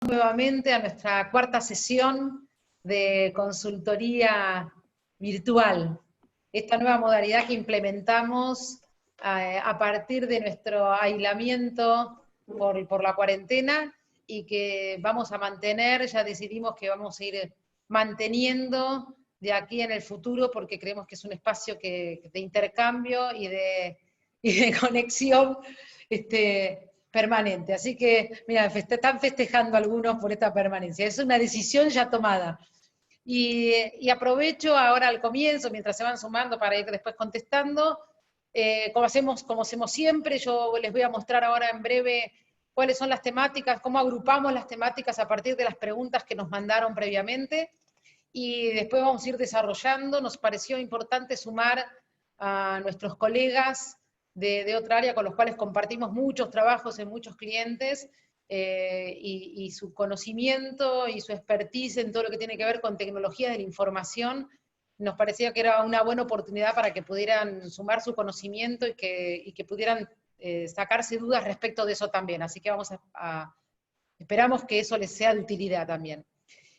Nuevamente a nuestra cuarta sesión de consultoría virtual. Esta nueva modalidad que implementamos a partir de nuestro aislamiento por la cuarentena y que vamos a mantener, ya decidimos que vamos a ir manteniendo de aquí en el futuro porque creemos que es un espacio de intercambio y de conexión permanente. Así que, mira, están festejando algunos por esta permanencia. Es una decisión ya tomada. Y aprovecho ahora al comienzo, mientras se van sumando para ir después contestando, como hacemos siempre, yo les voy a mostrar ahora en breve cuáles son las temáticas, cómo agrupamos las temáticas a partir de las preguntas que nos mandaron previamente, y después vamos a ir desarrollando. Nos pareció importante sumar a nuestros colegas de otra área con los cuales compartimos muchos trabajos en muchos clientes, y su conocimiento y su expertise en todo lo que tiene que ver con tecnologías de la información, nos parecía que era una buena oportunidad para que pudieran sumar su conocimiento y que pudieran sacarse dudas respecto de eso también. Así que esperamos que eso les sea de utilidad también.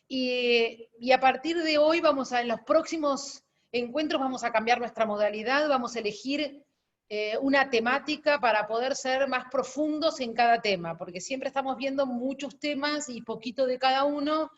Y a partir de hoy, en los próximos encuentros vamos a cambiar nuestra modalidad, vamos a elegir una temática para poder ser más profundos en cada tema, porque siempre estamos viendo muchos temas y poquito de cada uno,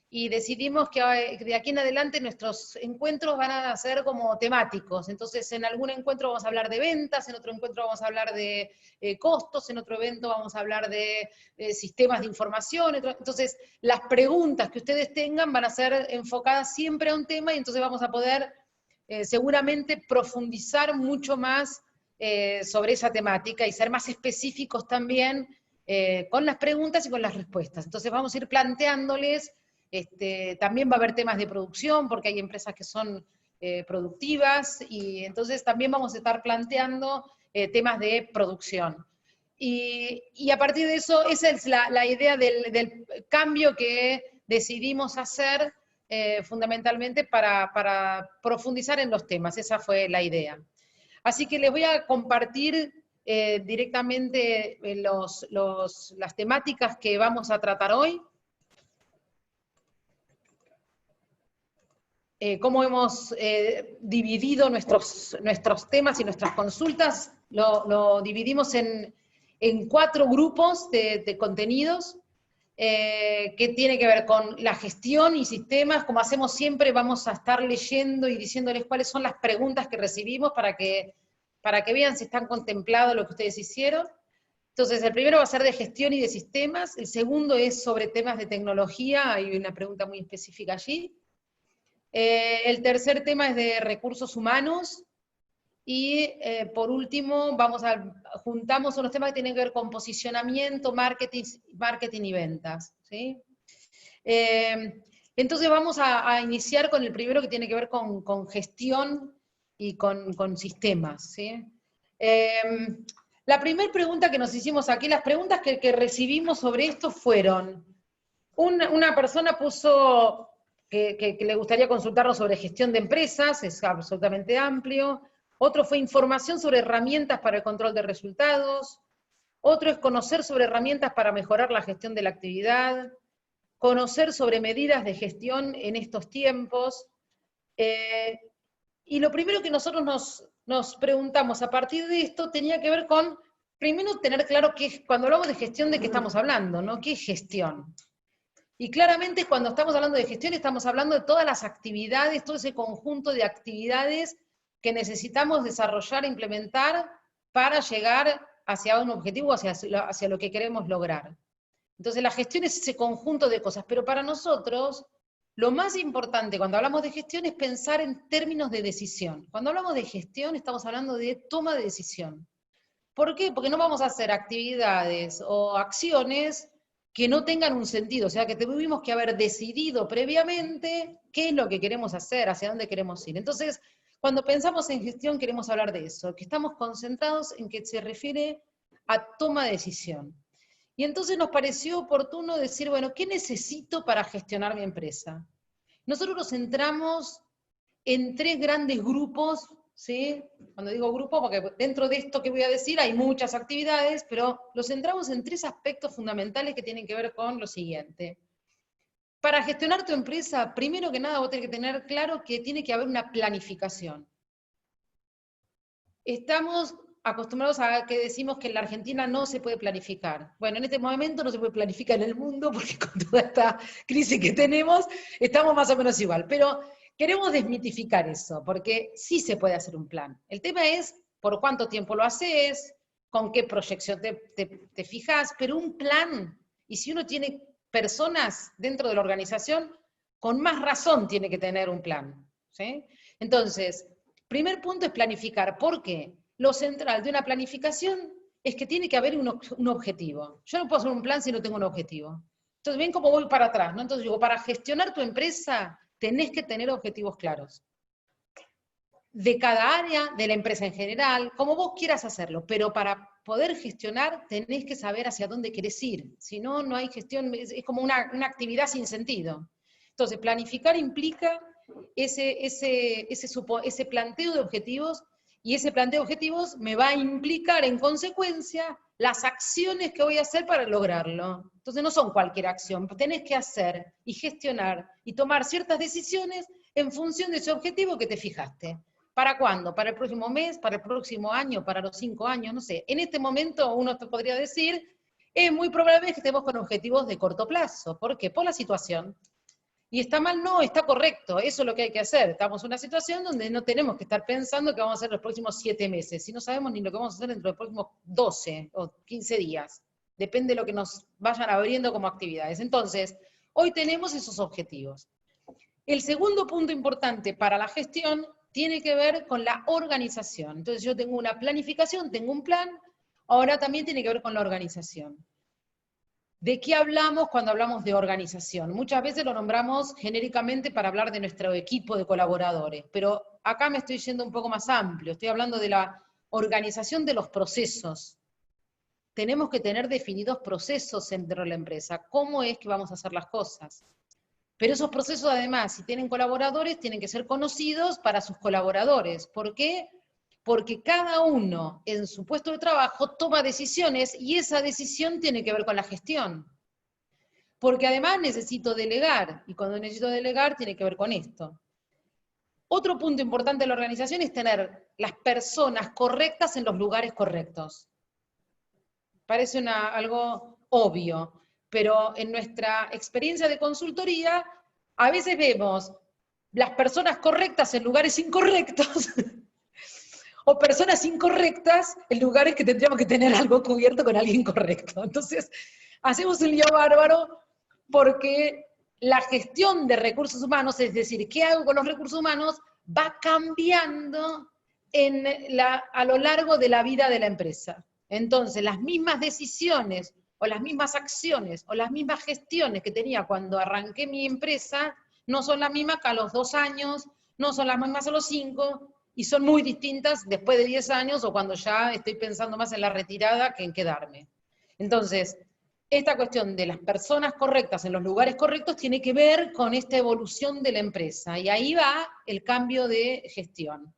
y decidimos que de aquí en adelante nuestros encuentros van a ser como temáticos. Entonces, en algún encuentro vamos a hablar de ventas, en otro encuentro vamos a hablar de costos, en otro evento vamos a hablar de sistemas de información. Entonces, las preguntas que ustedes tengan van a ser enfocadas siempre a un tema, y entonces vamos a poder seguramente profundizar mucho más sobre esa temática y ser más específicos también con las preguntas y con las respuestas. Entonces vamos a ir planteándoles, también va a haber temas de producción, porque hay empresas que son productivas, y entonces también vamos a estar planteando temas de producción. Y a partir de eso, esa es la idea del cambio que decidimos hacer fundamentalmente para profundizar en los temas. Esa fue la idea. Así que les voy a compartir directamente las temáticas que vamos a tratar hoy. Cómo hemos dividido nuestros temas y nuestras consultas. Lo dividimos en 4 grupos de contenidos, que tiene que ver con la gestión y sistemas. Como hacemos siempre, vamos a estar leyendo y diciéndoles cuáles son las preguntas que recibimos para que vean si están contemplados lo que ustedes hicieron. Entonces, el primero va a ser de gestión y de sistemas, el segundo es sobre temas de tecnología, hay una pregunta muy específica allí. El tercer tema es de recursos humanos, y por último juntamos unos temas que tienen que ver con posicionamiento, marketing y ventas, ¿sí? Entonces vamos a iniciar con el primero, que tiene que ver con gestión y con sistemas, ¿sí? La primera pregunta que nos hicimos aquí, las preguntas que recibimos sobre esto fueron, una persona puso que le gustaría consultarnos sobre gestión de empresas, es absolutamente amplio. Otro fue información sobre herramientas para el control de resultados. Otro es conocer sobre herramientas para mejorar la gestión de la actividad. Conocer sobre medidas de gestión en estos tiempos. Y lo primero que nosotros nos preguntamos a partir de esto tenía que ver con, primero, tener claro cuando hablamos de gestión, ¿de qué estamos hablando? ¿No? ¿Qué es gestión? Y claramente cuando estamos hablando de gestión estamos hablando de todas las actividades, todo ese conjunto de actividades que necesitamos desarrollar e implementar para llegar hacia un objetivo, hacia lo que queremos lograr. Entonces la gestión es ese conjunto de cosas, pero para nosotros lo más importante cuando hablamos de gestión es pensar en términos de decisión. Cuando hablamos de gestión estamos hablando de toma de decisión. ¿Por qué? Porque no vamos a hacer actividades o acciones que no tengan un sentido, o sea, que tuvimos que haber decidido previamente qué es lo que queremos hacer, hacia dónde queremos ir. Entonces, cuando pensamos en gestión queremos hablar de eso, que estamos concentrados en que se refiere a toma de decisión. Y entonces nos pareció oportuno decir, bueno, ¿qué necesito para gestionar mi empresa? Nosotros nos centramos en 3 grandes grupos ¿sí? Cuando digo grupo, porque dentro de esto que voy a decir hay muchas actividades, pero los centramos en 3 aspectos fundamentales que tienen que ver con lo siguiente. Para gestionar tu empresa, primero que nada vos tenés que tener claro que tiene que haber una planificación. Estamos acostumbrados a que decimos que en la Argentina no se puede planificar. Bueno, en este momento no se puede planificar en el mundo porque con toda esta crisis que tenemos estamos más o menos igual. Pero queremos desmitificar eso, porque sí se puede hacer un plan. El tema es por cuánto tiempo lo haces, con qué proyección te fijas, pero un plan, y si uno tiene personas dentro de la organización, con más razón tiene que tener un plan, ¿sí? Entonces, primer punto es planificar. ¿Por qué? Lo central de una planificación es que tiene que haber un objetivo. Yo no puedo hacer un plan si no tengo un objetivo. Entonces, ven cómo voy para atrás, ¿no? Entonces digo, para gestionar tu empresa tenés que tener objetivos claros. De cada área, de la empresa en general, como vos quieras hacerlo, pero para poder gestionar tenés que saber hacia dónde querés ir. Si no, no hay gestión, es como una actividad sin sentido. Entonces, planificar implica ese planteo de objetivos, y ese planteo de objetivos me va a implicar en consecuencia las acciones que voy a hacer para lograrlo. Entonces no son cualquier acción, tenés que hacer y gestionar y tomar ciertas decisiones en función de ese objetivo que te fijaste. ¿Para cuándo? ¿Para el próximo mes? ¿Para el próximo año? ¿Para los 5 años? No sé. En este momento uno te podría decir, es muy probable que estemos con objetivos de corto plazo. ¿Por qué? Por la situación. Y está mal, no, está correcto, eso es lo que hay que hacer. Estamos en una situación donde no tenemos que estar pensando qué vamos a hacer los próximos 7 meses, si no sabemos ni lo que vamos a hacer dentro de los próximos 12 o 15 días. Depende de lo que nos vayan abriendo como actividades. Entonces, hoy tenemos esos objetivos. El segundo punto importante para la gestión tiene que ver con la organización. Entonces yo tengo una planificación, tengo un plan, ahora también tiene que ver con la organización. ¿De qué hablamos cuando hablamos de organización? Muchas veces lo nombramos genéricamente para hablar de nuestro equipo de colaboradores, pero acá me estoy yendo un poco más amplio, estoy hablando de la organización de los procesos. Tenemos que tener definidos procesos dentro de la empresa, cómo es que vamos a hacer las cosas. Pero esos procesos, además, si tienen colaboradores, tienen que ser conocidos para sus colaboradores. ¿Por qué? Porque cada uno en su puesto de trabajo toma decisiones y esa decisión tiene que ver con la gestión. Porque además necesito delegar, y cuando necesito delegar tiene que ver con esto. Otro punto importante de la organización es tener las personas correctas en los lugares correctos. Parece algo obvio, pero en nuestra experiencia de consultoría, a veces vemos las personas correctas en lugares incorrectos, o personas incorrectas en lugares que tendríamos que tener algo cubierto con alguien correcto. Entonces, hacemos un lío bárbaro porque la gestión de recursos humanos, es decir, qué hago con los recursos humanos, va cambiando a lo largo de la vida de la empresa. Entonces, las mismas decisiones, o las mismas acciones, o las mismas gestiones que tenía cuando arranqué mi empresa, no son las mismas que a los 2 años, no son las mismas a los 5, y son muy distintas después de 10 años, o cuando ya estoy pensando más en la retirada que en quedarme. Entonces, esta cuestión de las personas correctas en los lugares correctos tiene que ver con esta evolución de la empresa, y ahí va el cambio de gestión.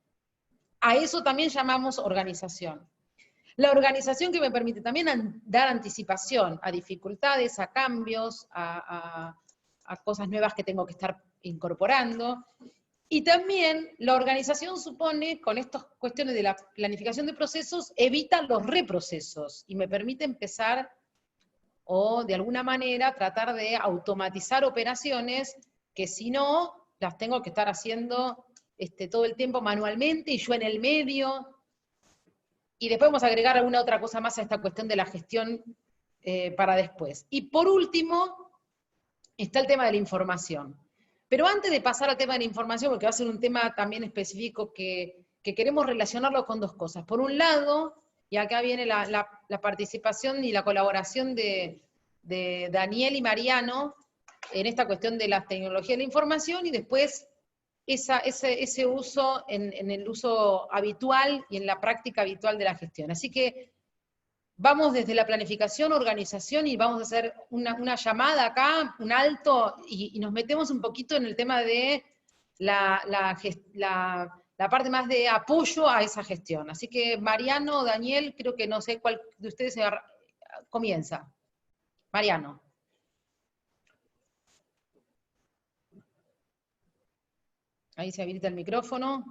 A eso también llamamos organización. La organización que me permite también dar anticipación a dificultades, a cambios, a cosas nuevas que tengo que estar incorporando. Y también la organización supone, con estas cuestiones de la planificación de procesos, evita los reprocesos y me permite empezar, o de alguna manera tratar de automatizar operaciones que si no, las tengo que estar haciendo todo el tiempo manualmente y yo en el medio. Y después vamos a agregar alguna otra cosa más a esta cuestión de la gestión para después. Y por último, está el tema de la información. Pero antes de pasar al tema de la información, porque va a ser un tema también específico que queremos relacionarlo con 2 cosas. Por un lado, y acá viene la participación y la colaboración de Daniel y Mariano en esta cuestión de la tecnología de la información, y después ese uso en el uso habitual y en la práctica habitual de la gestión. Así que vamos desde la planificación, organización, y vamos a hacer una llamada acá, un alto, y nos metemos un poquito en el tema de la la parte más de apoyo a esa gestión. Así que Mariano, Daniel, creo que no sé cuál de ustedes comienza. Mariano. Ahí se habilita el micrófono.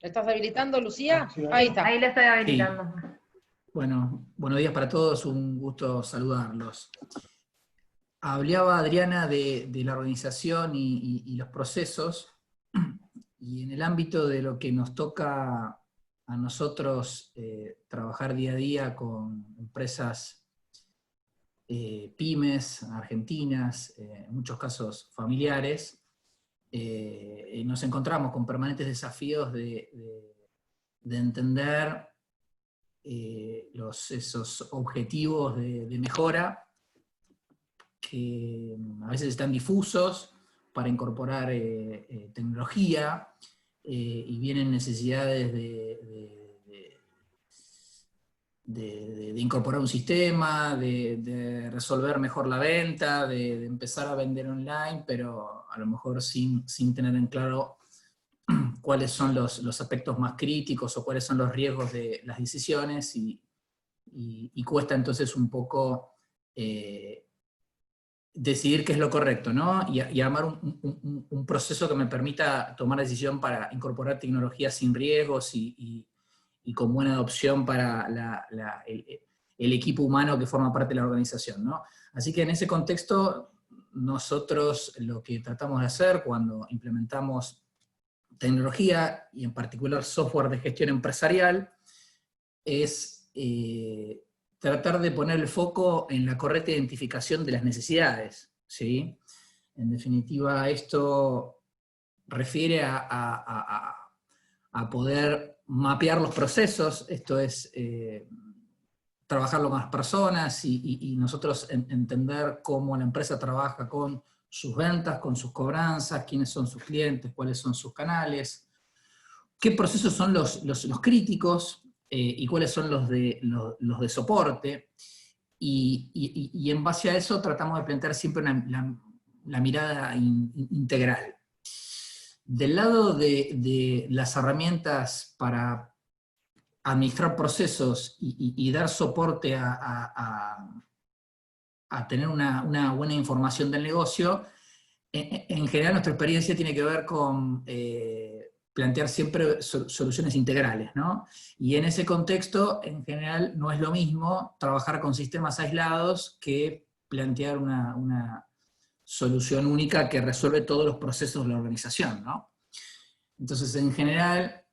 ¿Lo estás habilitando, Lucía? Sí, ahí está. Ahí lo estoy habilitando. Sí. Bueno, buenos días para todos, un gusto saludarlos. Hablaba Adriana de la organización y los procesos, y en el ámbito de lo que nos toca a nosotros trabajar día a día con empresas pymes, argentinas, en muchos casos familiares, nos encontramos con permanentes desafíos de entender esos objetivos de mejora que a veces están difusos para incorporar tecnología, y vienen necesidades de incorporar un sistema, de resolver mejor la venta, de empezar a vender online, pero a lo mejor sin tener en claro cuáles son los aspectos más críticos o cuáles son los riesgos de las decisiones, y cuesta entonces un poco decidir qué es lo correcto, ¿no? Y armar un proceso que me permita tomar decisión para incorporar tecnología sin riesgos y con buena adopción para el equipo humano que forma parte de la organización, ¿no? Así que en ese contexto, nosotros lo que tratamos de hacer cuando implementamos tecnología, y en particular software de gestión empresarial, es tratar de poner el foco en la correcta identificación de las necesidades, ¿sí? En definitiva, esto refiere a poder mapear los procesos, esto es trabajarlo con las personas y nosotros entender cómo la empresa trabaja con sus ventas, con sus cobranzas, quiénes son sus clientes, cuáles son sus canales, qué procesos son los críticos y cuáles son los de soporte, y en base a eso tratamos de plantear siempre la mirada integral. Del lado de las herramientas para administrar procesos y dar soporte a tener una buena información del negocio, en general nuestra experiencia tiene que ver con plantear siempre soluciones integrales, ¿no? Y en ese contexto, en general, no es lo mismo trabajar con sistemas aislados que plantear una solución única que resuelve todos los procesos de la organización, ¿no? Entonces, en general,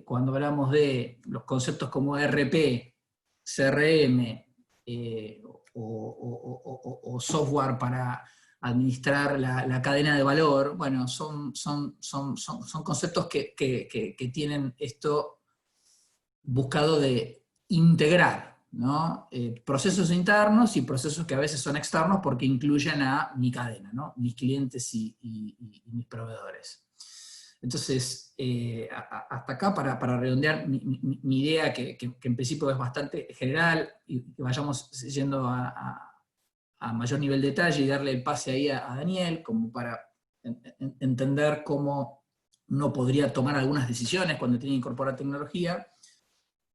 cuando hablamos de los conceptos como ERP, CRM, o software para administrar la cadena de valor, bueno, son conceptos que tienen esto buscado de integrar, ¿no? Procesos internos y procesos que a veces son externos porque incluyen a mi cadena, ¿no? Mis clientes y mis proveedores. Entonces, hasta acá, para redondear mi idea, que en principio es bastante general, y que vayamos yendo a mayor nivel de detalle y darle el pase ahí a Daniel, como para entender cómo uno podría tomar algunas decisiones cuando tiene que incorporar tecnología.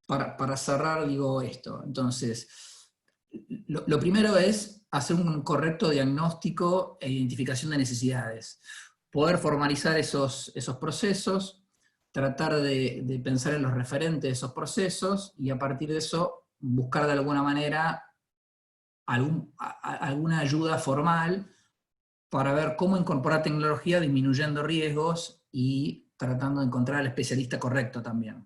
Para cerrar, digo esto. Entonces, lo primero es hacer un correcto diagnóstico e identificación de necesidades. Poder formalizar esos procesos, tratar de pensar en los referentes de esos procesos, y a partir de eso buscar de alguna manera alguna ayuda formal para ver cómo incorporar tecnología disminuyendo riesgos y tratando de encontrar al especialista correcto también.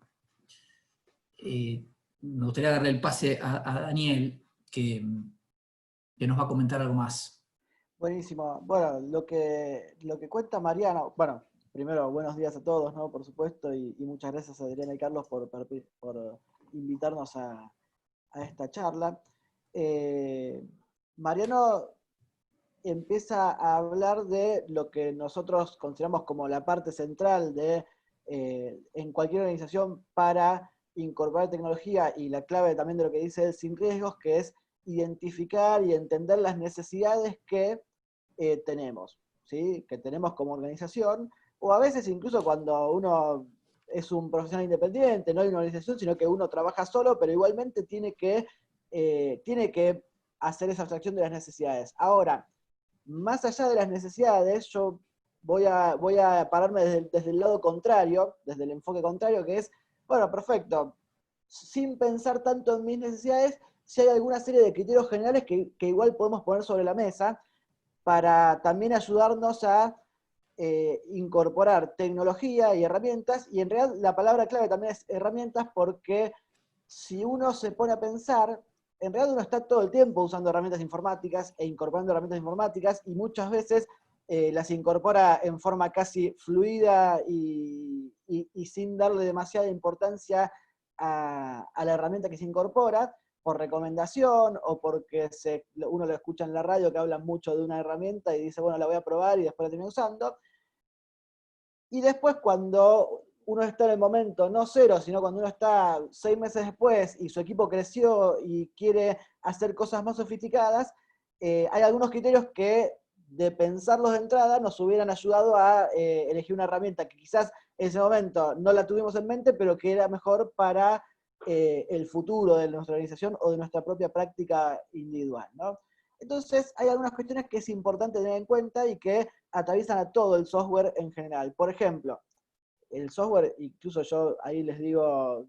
Me gustaría darle el pase a Daniel, que nos va a comentar algo más. Buenísimo. Bueno, lo que cuenta Mariana, bueno, primero buenos días a todos, ¿no? Por supuesto, y muchas gracias a Adriana y Carlos por invitarnos a esta charla. Mariano empieza a hablar de lo que nosotros consideramos como la parte central de en cualquier organización para incorporar tecnología, y la clave también de lo que dice él, sin riesgos, que es identificar y entender las necesidades que tenemos, ¿sí? Que tenemos como organización, o a veces incluso cuando uno es un profesional independiente, no hay una organización, sino que uno trabaja solo, pero igualmente tiene que hacer esa abstracción de las necesidades. Ahora, más allá de las necesidades, yo voy a pararme desde el lado contrario, desde el enfoque contrario, que es, bueno, perfecto, sin pensar tanto en mis necesidades, si hay alguna serie de criterios generales que igual podemos poner sobre la mesa para también ayudarnos a incorporar tecnología y herramientas, y en realidad la palabra clave también es herramientas, porque si uno se pone a pensar, en realidad uno está todo el tiempo usando herramientas informáticas e incorporando herramientas informáticas, y muchas veces las incorpora en forma casi fluida y sin darle demasiada importancia a la herramienta que se incorpora, por recomendación o porque uno lo escucha en la radio que hablan mucho de una herramienta y dice, bueno, la voy a probar y después la termino usando. Y después cuando uno está en el momento, no cero, sino cuando uno está 6 meses después y su equipo creció y quiere hacer cosas más sofisticadas, hay algunos criterios que de pensarlos de entrada nos hubieran ayudado a elegir una herramienta que quizás en ese momento no la tuvimos en mente, pero que era mejor para el futuro de nuestra organización o de nuestra propia práctica individual, ¿no? Entonces, hay algunas cuestiones que es importante tener en cuenta y que atraviesan a todo el software en general. Por ejemplo, el software, incluso yo ahí les digo,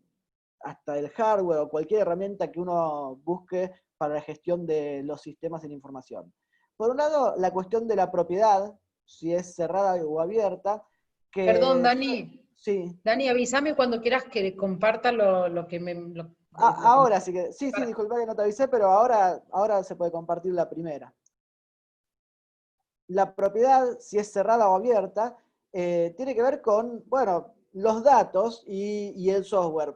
hasta el hardware o cualquier herramienta que uno busque para la gestión de los sistemas de la información. Por un lado, la cuestión de la propiedad, si es cerrada o abierta, Perdón, que Dani. sí. Dani, avísame cuando quieras que comparta lo que me... Ahora sí que, sí, disculpa que no te avisé, pero ahora se puede compartir la primera. La propiedad, si es cerrada o abierta, tiene que ver con, bueno, los datos y el software.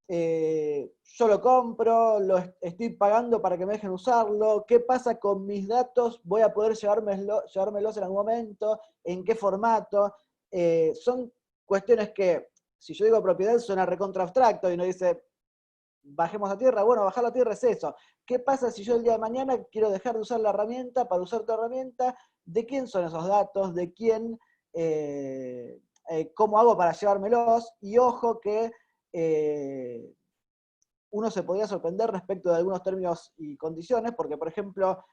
Yo lo compro, estoy pagando para que me dejen usarlo, ¿qué pasa con mis datos? ¿Voy a poder llevármelos en algún momento? ¿En qué formato? Son cuestiones que, si yo digo propiedad, suena recontra abstracto y uno dice, bajemos a tierra. Bueno, bajar a tierra es eso. ¿Qué pasa si yo el día de mañana quiero dejar de usar la herramienta para usar tu herramienta? ¿De quién son esos datos? ¿De quién? ¿Cómo hago para llevármelos? Y ojo que uno se podría sorprender respecto de algunos términos y condiciones, porque, por ejemplo,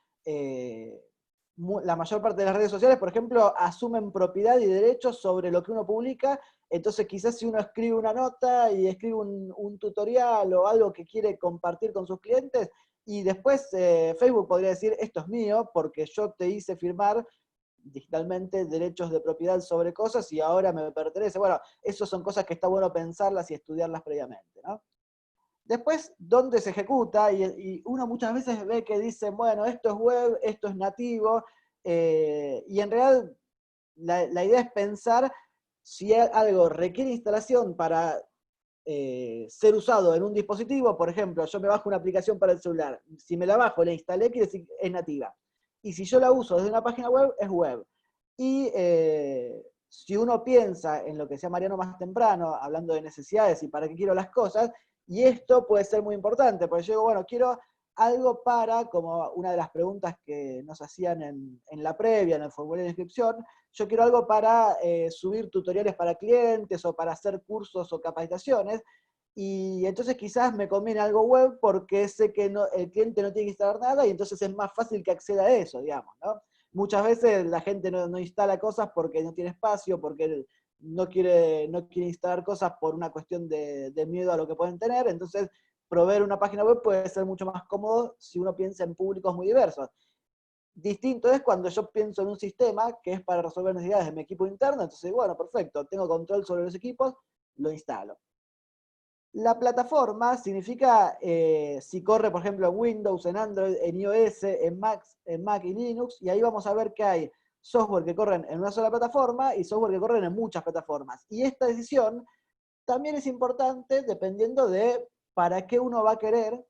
la mayor parte de las redes sociales, por ejemplo, asumen propiedad y derechos sobre lo que uno publica. Entonces quizás si uno escribe una nota y escribe un tutorial o algo que quiere compartir con sus clientes, y después Facebook podría decir, esto es mío porque yo te hice firmar digitalmente derechos de propiedad sobre cosas y ahora me pertenece. Bueno, esas son cosas que está bueno pensarlas y estudiarlas previamente, ¿no? Después, ¿dónde se ejecuta? Y uno muchas veces ve que dicen, bueno, esto es web, esto es nativo, y en realidad la idea es pensar si algo requiere instalación para ser usado en un dispositivo. Por ejemplo, yo me bajo una aplicación para el celular, si me la bajo, la instalé, quiere decir que es nativa. Y si yo la uso desde una página web, es web. Y si uno piensa en lo que decía Mariano más temprano, hablando de necesidades y para qué quiero las cosas, y esto puede ser muy importante, porque yo digo, bueno, quiero algo para, como una de las preguntas que nos hacían en la previa, en el formulario de inscripción, yo quiero algo para subir tutoriales para clientes o para hacer cursos o capacitaciones, y entonces quizás me conviene algo web porque sé que el cliente no tiene que instalar nada y entonces es más fácil que acceda a eso, digamos, ¿no? Muchas veces la gente no instala cosas porque no tiene espacio, porque no quiere instalar cosas por una cuestión de miedo a lo que pueden tener. Entonces, proveer una página web puede ser mucho más cómodo si uno piensa en públicos muy diversos. Distinto es cuando yo pienso en un sistema que es para resolver necesidades de mi equipo interno, entonces, bueno, perfecto, tengo control sobre los equipos, lo instalo. La plataforma significa si corre, por ejemplo, en Windows, en Android, en iOS, en Mac y Linux, y ahí vamos a ver que hay software que corren en una sola plataforma y software que corren en muchas plataformas. Y esta decisión también es importante dependiendo de para qué uno va a querer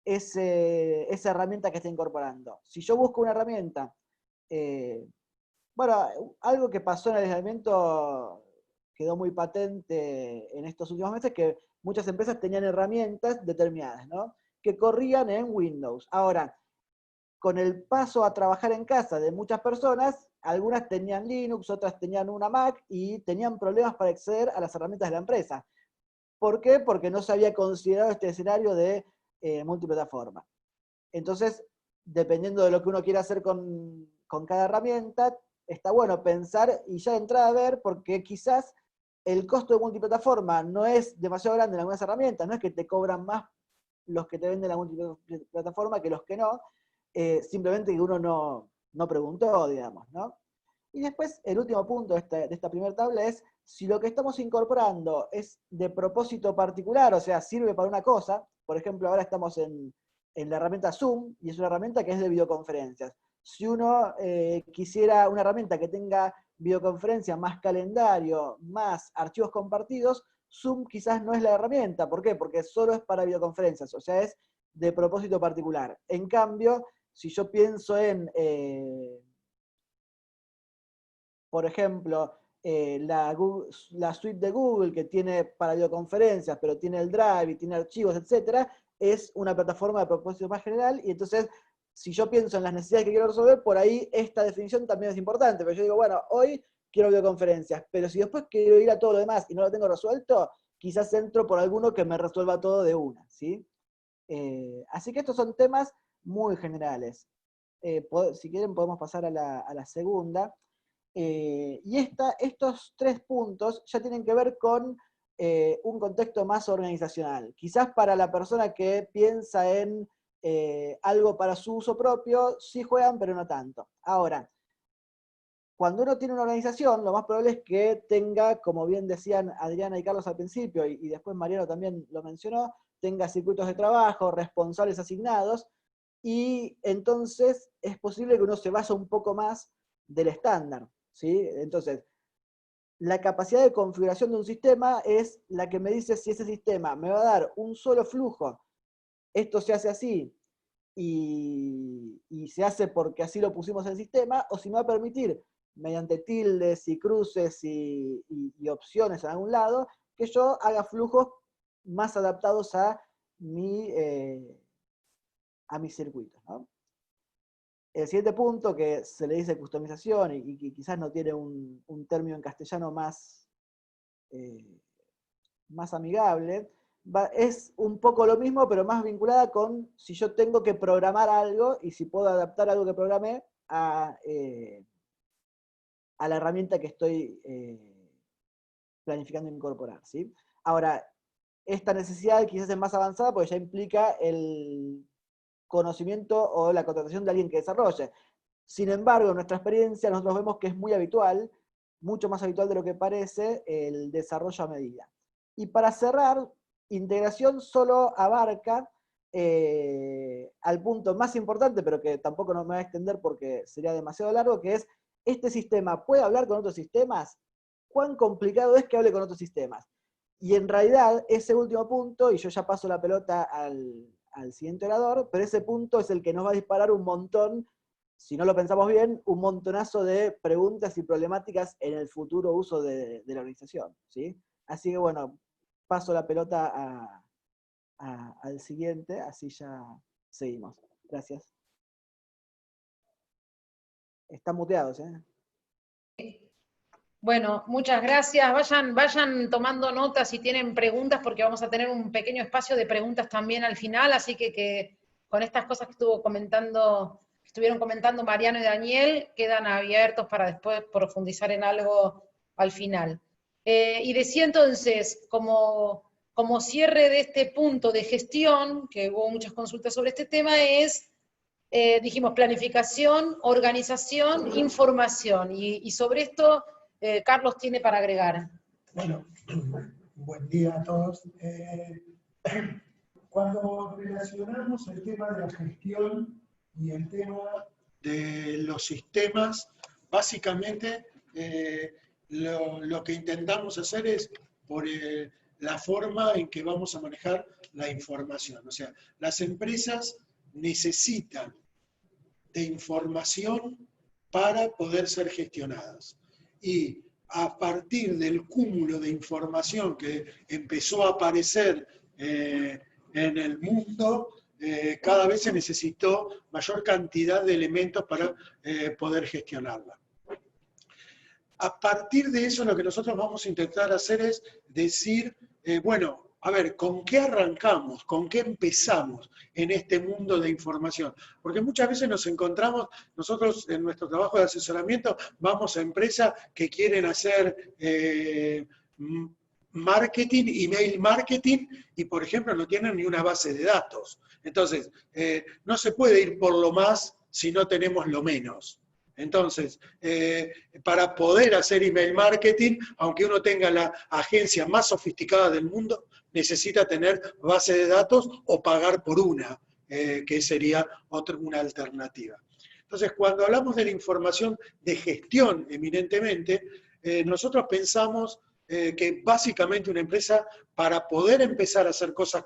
esa herramienta que está incorporando. Si yo busco una herramienta, bueno, algo que pasó en el aislamiento quedó muy patente en estos últimos meses, que muchas empresas tenían herramientas determinadas, ¿no? que corrían en Windows. Ahora, con el paso a trabajar en casa de muchas personas, algunas tenían Linux, otras tenían una Mac y tenían problemas para acceder a las herramientas de la empresa. ¿Por qué? Porque no se había considerado este escenario de multiplataforma. Entonces, dependiendo de lo que uno quiera hacer con cada herramienta, está bueno pensar y ya entrar a ver, porque quizás el costo de multiplataforma no es demasiado grande en algunas herramientas, no es que te cobran más los que te venden la multiplataforma que los que no, simplemente que uno no preguntó, digamos, ¿no? Y después, el último punto de esta primera tabla es, si lo que estamos incorporando es de propósito particular, o sea, sirve para una cosa, por ejemplo, ahora estamos en la herramienta Zoom, y es una herramienta que es de videoconferencias. Si uno quisiera una herramienta que tenga videoconferencia, más calendario, más archivos compartidos, Zoom quizás no es la herramienta. ¿Por qué? Porque solo es para videoconferencias, o sea, es de propósito particular. En cambio, si yo pienso en, por ejemplo, la suite de Google, que tiene para videoconferencias, pero tiene el Drive y tiene archivos, etc., es una plataforma de propósito más general, y entonces, si yo pienso en las necesidades que quiero resolver, por ahí esta definición también es importante, pero yo digo, bueno, hoy quiero videoconferencias, pero si después quiero ir a todo lo demás y no lo tengo resuelto, quizás entro por alguno que me resuelva todo de una, ¿sí? Así que estos son temas muy generales. Si quieren podemos pasar a la segunda. Y estos 3 puntos ya tienen que ver con un contexto más organizacional. Quizás para la persona que piensa en algo para su uso propio, sí juegan, pero no tanto. Ahora, cuando uno tiene una organización, lo más probable es que tenga, como bien decían Adriana y Carlos al principio, y después Mariano también lo mencionó, tenga circuitos de trabajo, responsables asignados, y entonces es posible que uno se vaya un poco más del estándar, ¿sí? Entonces, la capacidad de configuración de un sistema es la que me dice si ese sistema me va a dar un solo flujo, esto se hace así, y se hace porque así lo pusimos en el sistema, o si me va a permitir, mediante tildes y cruces y opciones en algún lado, que yo haga flujos más adaptados a mis circuitos, ¿no? El siguiente punto, que se le dice customización, y que quizás no tiene un término en castellano más amigable, es un poco lo mismo, pero más vinculada con si yo tengo que programar algo y si puedo adaptar algo que programé a la herramienta que estoy planificando incorporar, ¿sí? Ahora, esta necesidad quizás es más avanzada porque ya implica el conocimiento o la contratación de alguien que desarrolle. Sin embargo, en nuestra experiencia nosotros vemos que es muy habitual, mucho más habitual de lo que parece, el desarrollo a medida. Y para cerrar, integración solo abarca al punto más importante, pero que tampoco no me va a extender porque sería demasiado largo, que es, ¿este sistema puede hablar con otros sistemas? ¿Cuán complicado es que hable con otros sistemas? Y en realidad, ese último punto, y yo ya paso la pelota al siguiente orador, pero ese punto es el que nos va a disparar un montón, si no lo pensamos bien, un montonazo de preguntas y problemáticas en el futuro uso de la organización, ¿sí? Así que bueno, paso la pelota al siguiente, así ya seguimos. Gracias. Están muteados, ¿eh? Bueno, muchas gracias. Vayan tomando notas si tienen preguntas, porque vamos a tener un pequeño espacio de preguntas también al final, así que con estas cosas que estuvieron comentando Mariano y Daniel, quedan abiertos para después profundizar en algo al final. Y decía entonces, como cierre de este punto de gestión, que hubo muchas consultas sobre este tema, dijimos planificación, organización, información, y sobre esto Carlos tiene para agregar. Bueno, buen día a todos. Cuando relacionamos el tema de la gestión y el tema de los sistemas, básicamente lo que intentamos hacer es por la forma en que vamos a manejar la información. O sea, las empresas necesitan de información para poder ser gestionadas. Y a partir del cúmulo de información que empezó a aparecer en el mundo, cada vez se necesitó mayor cantidad de elementos para poder gestionarla. A partir de eso, lo que nosotros vamos a intentar hacer es decir, bueno, a ver, ¿con qué arrancamos? ¿Con qué empezamos en este mundo de información? Porque muchas veces nos encontramos, nosotros en nuestro trabajo de asesoramiento, vamos a empresas que quieren hacer marketing, email marketing, y por ejemplo no tienen ni una base de datos. Entonces, no se puede ir por lo más si no tenemos lo menos. Entonces, para poder hacer email marketing, aunque uno tenga la agencia más sofisticada del mundo, necesita tener base de datos o pagar por una, que sería una alternativa. Entonces, cuando hablamos de la información de gestión eminentemente, nosotros pensamos que básicamente una empresa, para poder empezar a hacer cosas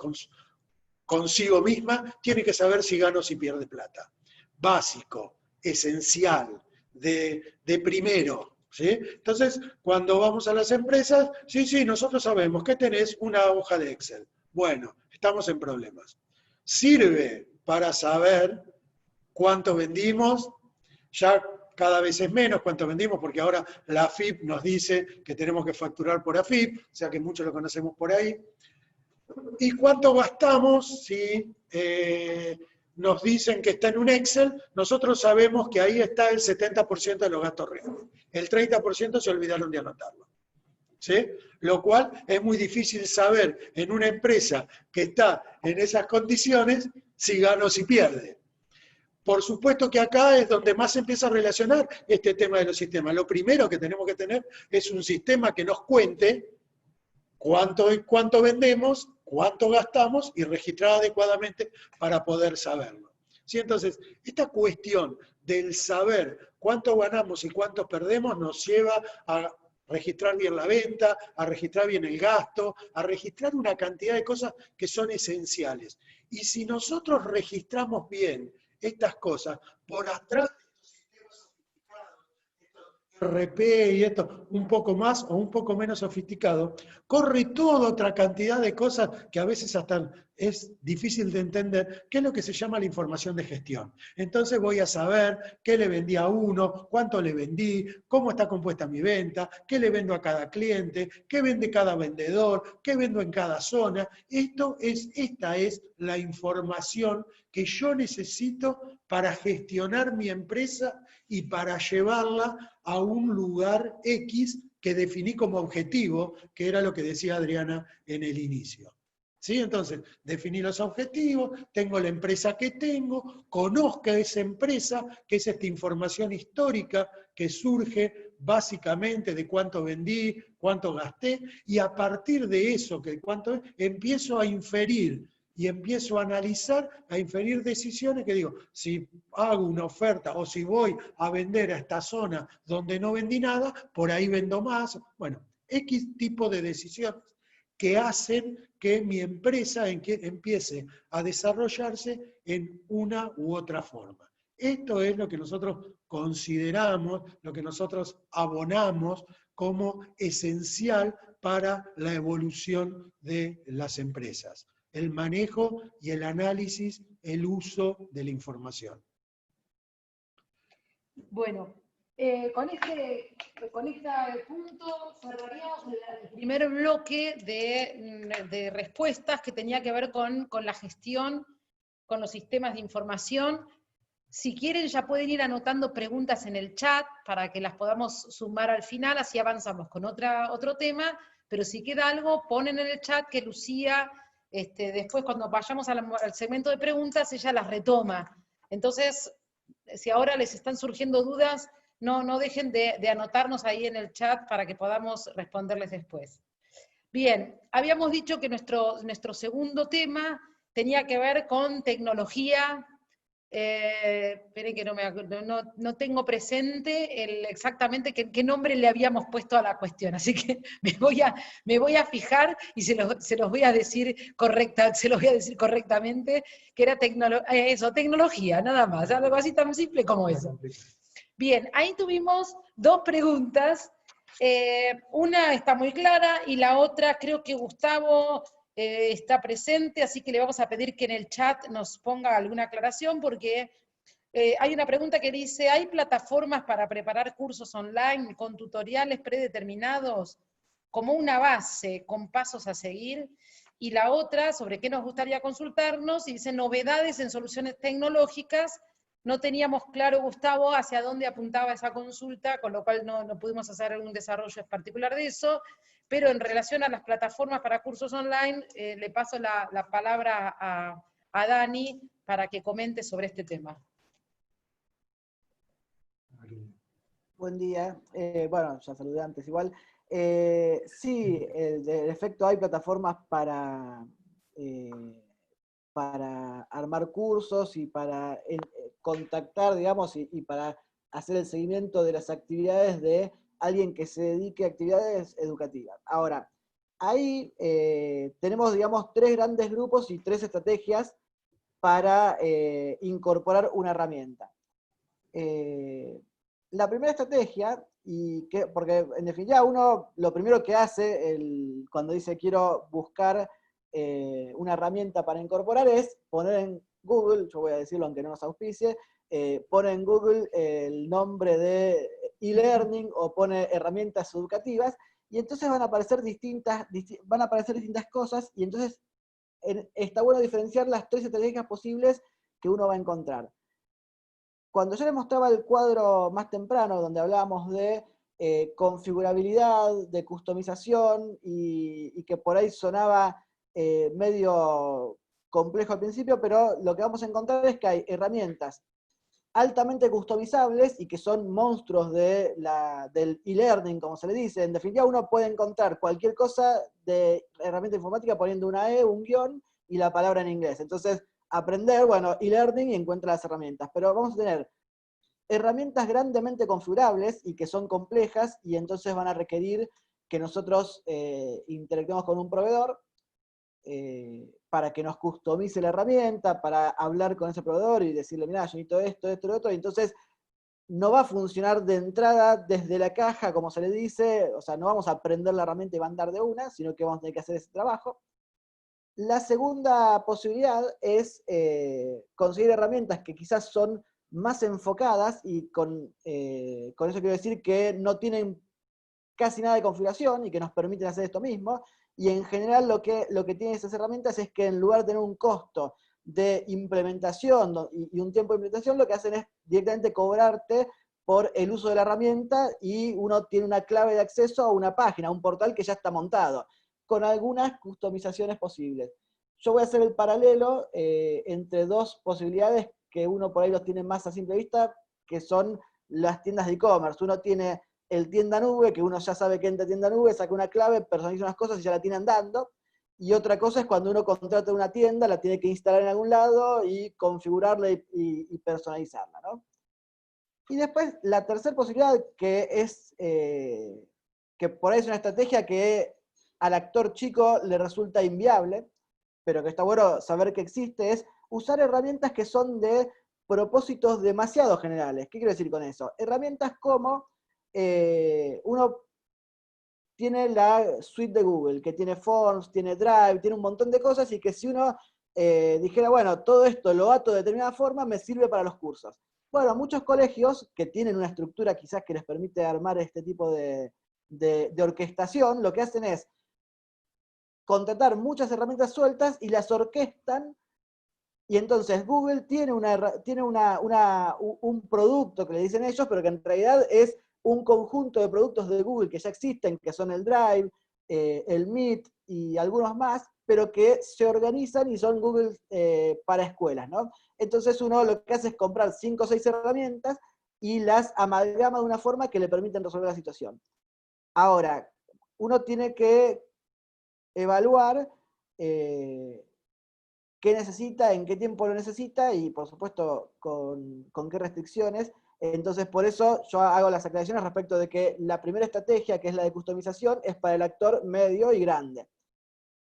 consigo misma, tiene que saber si gana o si pierde plata. Básico, esencial, de primero. ¿Sí? Entonces, cuando vamos a las empresas, sí, nosotros sabemos que tenés una hoja de Excel. Bueno, estamos en problemas. ¿Sirve para saber cuánto vendimos? Ya cada vez es menos cuánto vendimos, porque ahora la AFIP nos dice que tenemos que facturar por AFIP, o sea que muchos lo conocemos por ahí. ¿Y cuánto gastamos? Si nos dicen que está en un Excel, nosotros sabemos que ahí está el 70% de los gastos reales. El 30% se olvidaron de anotarlo. ¿Sí? Lo cual es muy difícil saber en una empresa que está en esas condiciones si gana o si pierde. Por supuesto que acá es donde más se empieza a relacionar este tema de los sistemas. Lo primero que tenemos que tener es un sistema que nos cuente cuánto vendemos, cuánto gastamos y registrar adecuadamente para poder saberlo. ¿Sí? Entonces, esta cuestión del saber cuánto ganamos y cuánto perdemos nos lleva a registrar bien la venta, a registrar bien el gasto, a registrar una cantidad de cosas que son esenciales. Y si nosotros registramos bien estas cosas, por atrás RP y esto un poco más o un poco menos sofisticado, corre toda otra cantidad de cosas que a veces hasta es difícil de entender, que es lo que se llama la información de gestión. Entonces voy a saber qué le vendí a uno, cuánto le vendí, cómo está compuesta mi venta, qué le vendo a cada cliente, qué vende cada vendedor, qué vendo en cada zona. Esta es la información que yo necesito para gestionar mi empresa y para llevarla a un lugar X que definí como objetivo, que era lo que decía Adriana en el inicio. ¿Sí? Entonces, definí los objetivos, tengo la empresa que tengo, conozco esa empresa, que es esta información histórica que surge básicamente de cuánto vendí, cuánto gasté, y a partir de eso, que cuánto empiezo a inferir y empiezo a analizar, a inferir decisiones que digo, si hago una oferta o si voy a vender a esta zona donde no vendí nada, por ahí vendo más. Bueno, X tipo de decisiones que hacen que mi empresa empiece a desarrollarse en una u otra forma. Esto es lo que nosotros consideramos, lo que nosotros abonamos como esencial para la evolución de las empresas. El manejo y el análisis, el uso de la información. Bueno, con este punto cerraríamos el primer bloque de respuestas que tenía que ver con la gestión, con los sistemas de información. Si quieren ya pueden ir anotando preguntas en el chat para que las podamos sumar al final, así avanzamos con otro tema, pero si queda algo, ponen en el chat que Lucía, después cuando vayamos al segmento de preguntas, ella las retoma. Entonces, si ahora les están surgiendo dudas, no dejen de anotarnos ahí en el chat para que podamos responderles después. Bien, habíamos dicho que nuestro segundo tema tenía que ver con tecnología. Esperen que no tengo presente exactamente qué nombre le habíamos puesto a la cuestión, así que me voy a fijar y se los voy a decir correctamente, que era tecnología, nada más, algo así tan simple como eso. Bien, ahí tuvimos dos preguntas, una está muy clara y la otra creo que Gustavo está presente, así que le vamos a pedir que en el chat nos ponga alguna aclaración, porque hay una pregunta que dice, ¿hay plataformas para preparar cursos online con tutoriales predeterminados como una base con pasos a seguir? Y la otra, sobre qué nos gustaría consultarnos, y dice, novedades en soluciones tecnológicas. No teníamos claro, Gustavo, hacia dónde apuntaba esa consulta, con lo cual no pudimos hacer algún desarrollo en particular de eso, pero en relación a las plataformas para cursos online, le paso la palabra a Dani para que comente sobre este tema. Buen día. Bueno, ya saludé antes igual. Sí, de efecto hay plataformas para armar cursos y para contactar, digamos, y para hacer el seguimiento de las actividades de alguien que se dedique a actividades educativas. Ahora, ahí tenemos, digamos, 3 grandes grupos y 3 estrategias para incorporar una herramienta. La primera estrategia, porque en definitiva uno lo primero que hace cuando dice quiero buscar una herramienta para incorporar es poner en Google, yo voy a decirlo aunque no nos auspicie, pone en Google el nombre de e-learning o pone herramientas educativas y entonces van a aparecer distintas cosas y entonces está bueno diferenciar las 3 estrategias posibles que uno va a encontrar. Cuando yo les mostraba el cuadro más temprano, donde hablábamos de configurabilidad, de customización, y que por ahí sonaba medio complejo al principio, pero lo que vamos a encontrar es que hay herramientas altamente customizables y que son monstruos del e-learning, como se le dice. En definitiva, uno puede encontrar cualquier cosa de herramienta informática poniendo una E, un guión y la palabra en inglés. Entonces, aprender, bueno, e-learning y encuentra las herramientas. Pero vamos a tener herramientas grandemente configurables y que son complejas y entonces van a requerir que nosotros interactuemos con un proveedor para que nos customice la herramienta, para hablar con ese proveedor y decirle, mira, yo necesito esto, esto, lo otro, y entonces no va a funcionar de entrada desde la caja, como se le dice, o sea, no vamos a aprender la herramienta y va a andar de una, sino que vamos a tener que hacer ese trabajo. La segunda posibilidad es conseguir herramientas que quizás son más enfocadas y con eso quiero decir que no tienen casi nada de configuración y que nos permiten hacer esto mismo. Y en general lo que tienen esas herramientas es que en lugar de tener un costo de implementación y un tiempo de implementación, lo que hacen es directamente cobrarte por el uso de la herramienta y uno tiene una clave de acceso a una página, a un portal que ya está montado, con algunas customizaciones posibles. Yo voy a hacer el paralelo entre 2 posibilidades que uno por ahí los tiene más a simple vista, que son las tiendas de e-commerce. Uno tiene el tienda nube, que uno ya sabe que entra a tienda nube, saca una clave, personaliza unas cosas y ya la tiene andando. Y otra cosa es cuando uno contrata una tienda, la tiene que instalar en algún lado y configurarla y personalizarla, ¿no? Y después la tercera posibilidad, que es que por ahí es una estrategia que al actor chico le resulta inviable, pero que está bueno saber que existe, es usar herramientas que son de propósitos demasiado generales. ¿Qué quiero decir con eso? Herramientas como uno tiene la suite de Google, que tiene Forms, tiene Drive, tiene un montón de cosas, y que si uno dijera, bueno, todo esto lo ato de determinada forma, me sirve para los cursos. Bueno, muchos colegios que tienen una estructura quizás que les permite armar este tipo de orquestación, lo que hacen es contratar muchas herramientas sueltas y las orquestan. Y entonces Google tiene un producto que le dicen ellos, pero que en realidad es un conjunto de productos de Google que ya existen, que son el Drive, el Meet y algunos más, pero que se organizan y son Google para escuelas, ¿no? Entonces uno lo que hace es comprar 5 o 6 herramientas y las amalgama de una forma que le permiten resolver la situación. Ahora, uno tiene que evaluar qué necesita, en qué tiempo lo necesita y por supuesto con qué restricciones. Entonces por eso yo hago las aclaraciones respecto de que la primera estrategia, que es la de customización, es para el actor medio y grande.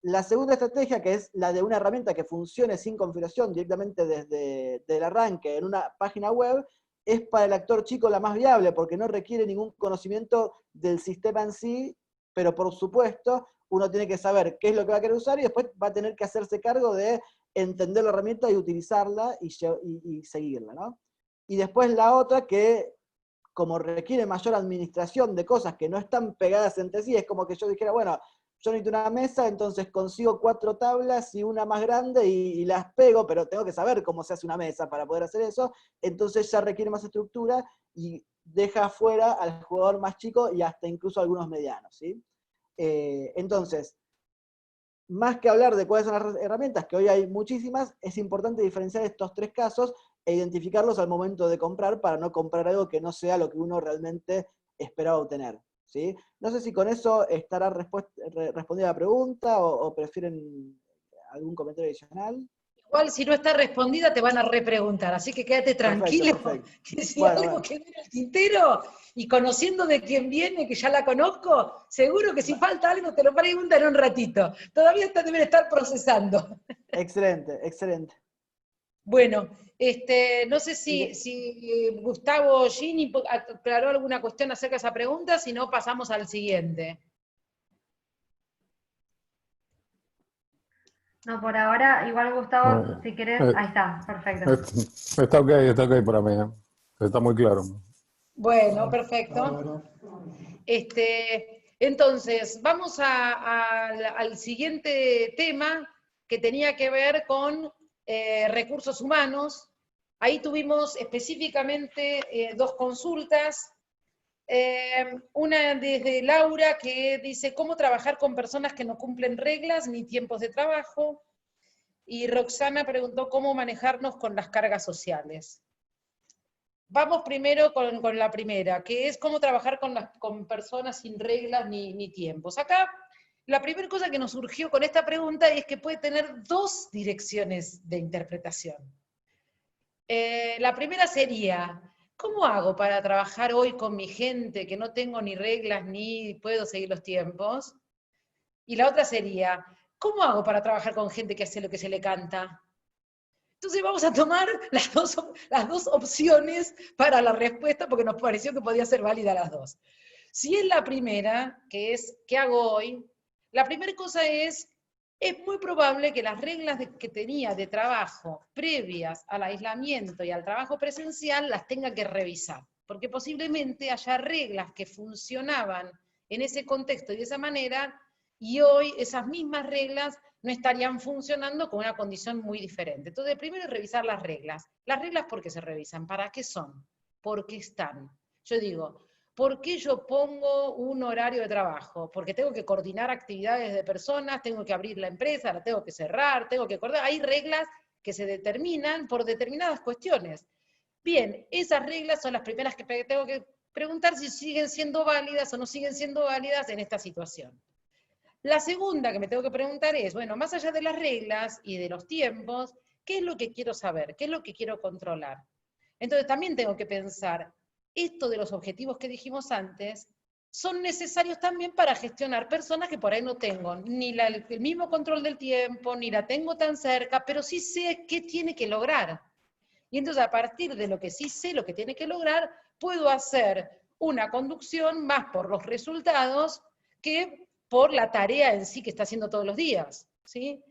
La segunda estrategia, que es la de una herramienta que funcione sin configuración directamente desde el arranque en una página web, es para el actor chico la más viable, porque no requiere ningún conocimiento del sistema en sí, pero por supuesto uno tiene que saber qué es lo que va a querer usar y después va a tener que hacerse cargo de entender la herramienta y utilizarla y seguirla, ¿no? Y después la otra que, como requiere mayor administración de cosas que no están pegadas entre sí, es como que yo dijera, bueno, yo necesito una mesa, entonces consigo 4 tablas y una más grande y las pego, pero tengo que saber cómo se hace una mesa para poder hacer eso, entonces ya requiere más estructura y deja fuera al jugador más chico y hasta incluso algunos medianos, ¿sí? Entonces, más que hablar de cuáles son las herramientas, que hoy hay muchísimas, es importante diferenciar estos 3 casos e identificarlos al momento de comprar para no comprar algo que no sea lo que uno realmente esperaba obtener, ¿sí? No sé si con eso estará respondida la pregunta o prefieren algún comentario adicional. Igual si no está respondida te van a repreguntar, así que quédate tranquilo, Perfecto. que si Bueno, algo bueno. quedó en el tintero, y conociendo de quién viene, que ya la conozco, seguro que si falta algo te lo preguntan en un ratito. Todavía deben estar procesando. Excelente, excelente. Bueno, no sé si Gustavo Gini aclaró alguna cuestión acerca de esa pregunta, si no pasamos al siguiente. No, por ahora, igual Gustavo, si querés, ahí está, perfecto. Está ok para mí, ¿eh? Está muy claro. Bueno, perfecto. Bárbaro. Entonces, vamos al siguiente tema que tenía que ver con recursos humanos. Ahí tuvimos específicamente 2 consultas. Una desde Laura que dice cómo trabajar con personas que no cumplen reglas ni tiempos de trabajo. Y Roxana preguntó cómo manejarnos con las cargas sociales. Vamos primero con la primera, que es cómo trabajar con personas sin reglas ni tiempos. Acá, la primera cosa que nos surgió con esta pregunta es que puede tener 2 direcciones de interpretación. La primera sería, ¿cómo hago para trabajar hoy con mi gente que no tengo ni reglas ni puedo seguir los tiempos? Y la otra sería, ¿cómo hago para trabajar con gente que hace lo que se le canta? Entonces vamos a tomar las dos opciones para la respuesta porque nos pareció que podía ser válida las 2. Si es la primera, que es ¿qué hago hoy? La primera cosa es muy probable que las reglas que tenía de trabajo previas al aislamiento y al trabajo presencial las tenga que revisar, porque posiblemente haya reglas que funcionaban en ese contexto y de esa manera, y hoy esas mismas reglas no estarían funcionando con una condición muy diferente. Entonces, primero es revisar las reglas. Las reglas, ¿por qué se revisan? ¿Para qué son? ¿Por qué están? Yo digo, ¿por qué yo pongo un horario de trabajo? Porque tengo que coordinar actividades de personas, tengo que abrir la empresa, la tengo que cerrar, tengo que coordinar. Hay reglas que se determinan por determinadas cuestiones. Bien, esas reglas son las primeras que tengo que preguntar si siguen siendo válidas o no siguen siendo válidas en esta situación. La segunda que me tengo que preguntar es, bueno, más allá de las reglas y de los tiempos, ¿qué es lo que quiero saber? ¿Qué es lo que quiero controlar? Entonces también tengo que pensar, esto de los objetivos que dijimos antes, son necesarios también para gestionar personas que por ahí no tengo ni el mismo control del tiempo, ni la tengo tan cerca, pero sí sé qué tiene que lograr. Y entonces a partir de lo que sí sé, lo que tiene que lograr, puedo hacer una conducción más por los resultados que por la tarea en sí que está haciendo todos los días, ¿sí?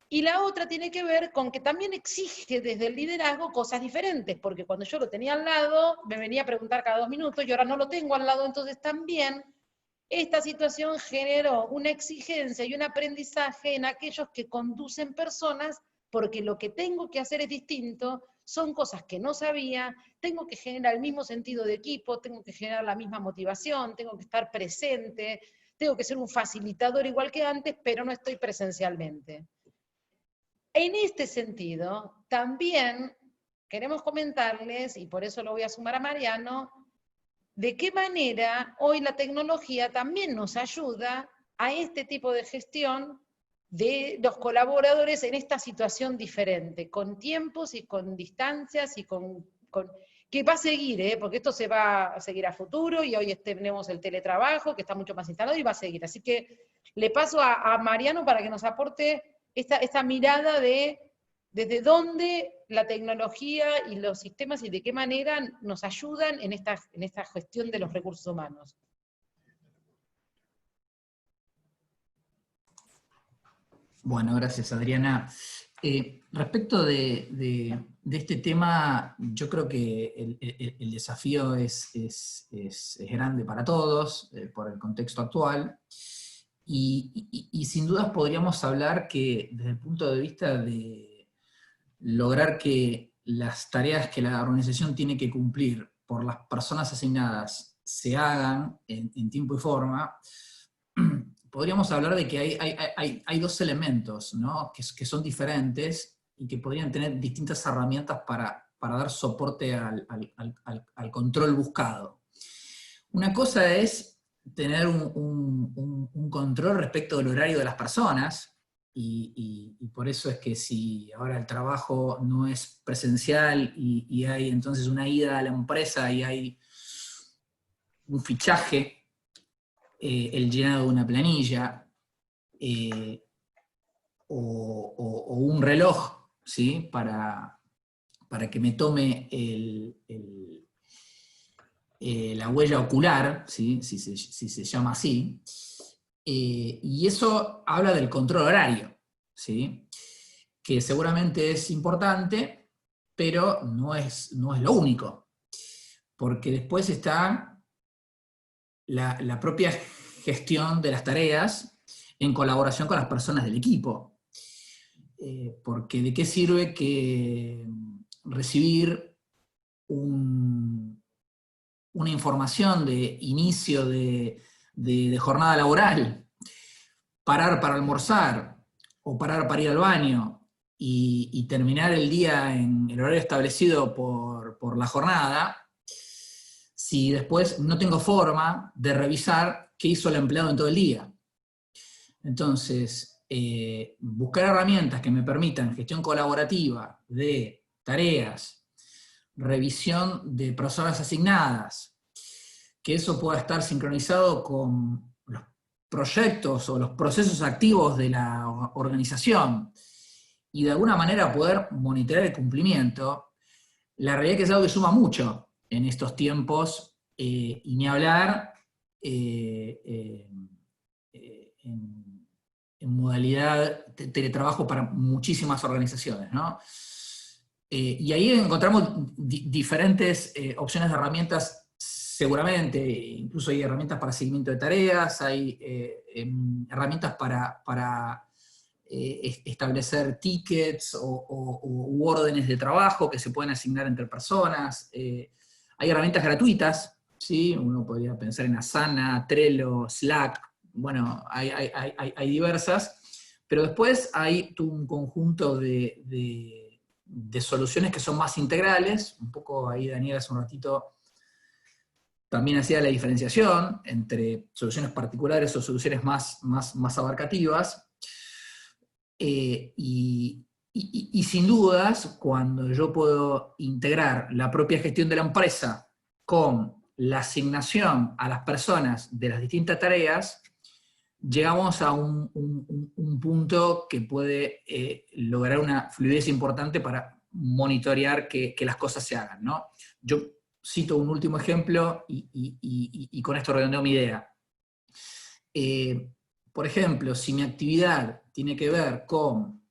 Y la otra tiene que ver con que también exige desde el liderazgo cosas diferentes, porque cuando yo lo tenía al lado, me venía a preguntar cada 2 minutos, y ahora no lo tengo al lado, entonces también esta situación generó una exigencia y un aprendizaje en aquellos que conducen personas, porque lo que tengo que hacer es distinto, son cosas que no sabía, tengo que generar el mismo sentido de equipo, tengo que generar la misma motivación, tengo que estar presente, tengo que ser un facilitador igual que antes, pero no estoy presencialmente. En este sentido, también queremos comentarles, y por eso lo voy a sumar a Mariano, de qué manera hoy la tecnología también nos ayuda a este tipo de gestión de los colaboradores en esta situación diferente, con tiempos y con distancias y que va a seguir, porque esto se va a seguir a futuro y hoy tenemos el teletrabajo que está mucho más instalado y va a seguir. Así que le paso a Mariano para que nos aporte esta mirada de desde dónde la tecnología y los sistemas y de qué manera nos ayudan en esta gestión de los recursos humanos. Bueno, gracias, Adriana. Respecto de este tema, yo creo que el desafío es grande para todos, por el contexto actual, y sin dudas podríamos hablar que desde el punto de vista de lograr que las tareas que la organización tiene que cumplir por las personas asignadas se hagan en tiempo y forma, podríamos hablar de que hay dos elementos, ¿no? que son diferentes y que podrían tener distintas herramientas para dar soporte al control buscado. Una cosa es tener un control respecto del horario de las personas, y por eso es que si ahora el trabajo no es presencial y hay entonces una ida a la empresa y hay un fichaje, el llenado de una planilla, o un reloj, ¿sí? para que me tome la huella ocular, ¿sí? si se llama así, y eso habla del control horario, ¿sí? Que seguramente es importante, pero no es lo único, porque después está la propia gestión de las tareas en colaboración con las personas del equipo. Porque ¿de qué sirve que recibir una información de inicio de jornada laboral, parar para almorzar o parar para ir al baño y terminar el día en el horario establecido por la jornada, si después no tengo forma de revisar qué hizo el empleado en todo el día? Entonces, buscar herramientas que me permitan gestión colaborativa de tareas, revisión de personas asignadas, que eso pueda estar sincronizado con los proyectos o los procesos activos de la organización, y de alguna manera poder monitorear el cumplimiento, la realidad es que es algo que suma mucho en estos tiempos, y ni hablar en modalidad de teletrabajo para muchísimas organizaciones, ¿no? Y ahí encontramos diferentes opciones de herramientas, seguramente, incluso hay herramientas para seguimiento de tareas, hay herramientas para establecer tickets u órdenes de trabajo que se pueden asignar entre personas. Hay herramientas gratuitas, ¿sí? Uno podría pensar en Asana, Trello, Slack, bueno, hay diversas, pero después hay un conjunto de soluciones que son más integrales. Un poco ahí Daniel hace un ratito también hacía la diferenciación entre soluciones particulares o soluciones más abarcativas. Y sin dudas, cuando yo puedo integrar la propia gestión de la empresa con la asignación a las personas de las distintas tareas, llegamos a un punto que puede lograr una fluidez importante para monitorear que las cosas se hagan, ¿no? Yo cito un último ejemplo y con esto redondeo mi idea. Por ejemplo, si mi actividad tiene que ver con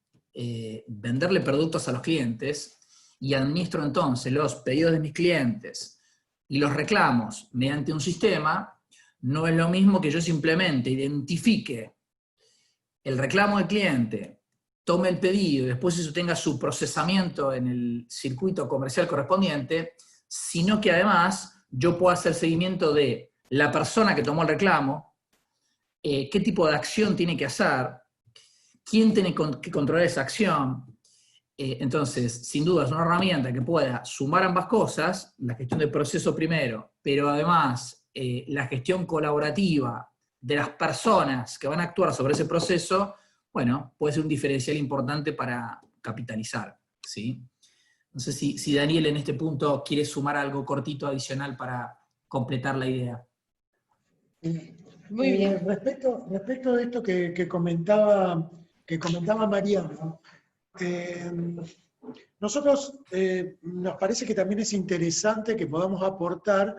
venderle productos a los clientes, y administro entonces los pedidos de mis clientes y los reclamos mediante un sistema, no es lo mismo que yo simplemente identifique el reclamo del cliente, tome el pedido y después eso tenga su procesamiento en el circuito comercial correspondiente, sino que además yo puedo hacer seguimiento de la persona que tomó el reclamo, qué tipo de acción tiene que hacer, quién tiene que controlar esa acción. Entonces, sin duda es una herramienta que pueda sumar ambas cosas, la gestión del proceso primero, pero además la gestión colaborativa de las personas que van a actuar sobre ese proceso, bueno, puede ser un diferencial importante para capitalizar, ¿sí? No sé si Daniel en este punto quiere sumar algo cortito adicional para completar la idea. Muy bien. Respecto de esto que comentaba Mariano, nosotros nos parece que también es interesante que podamos aportar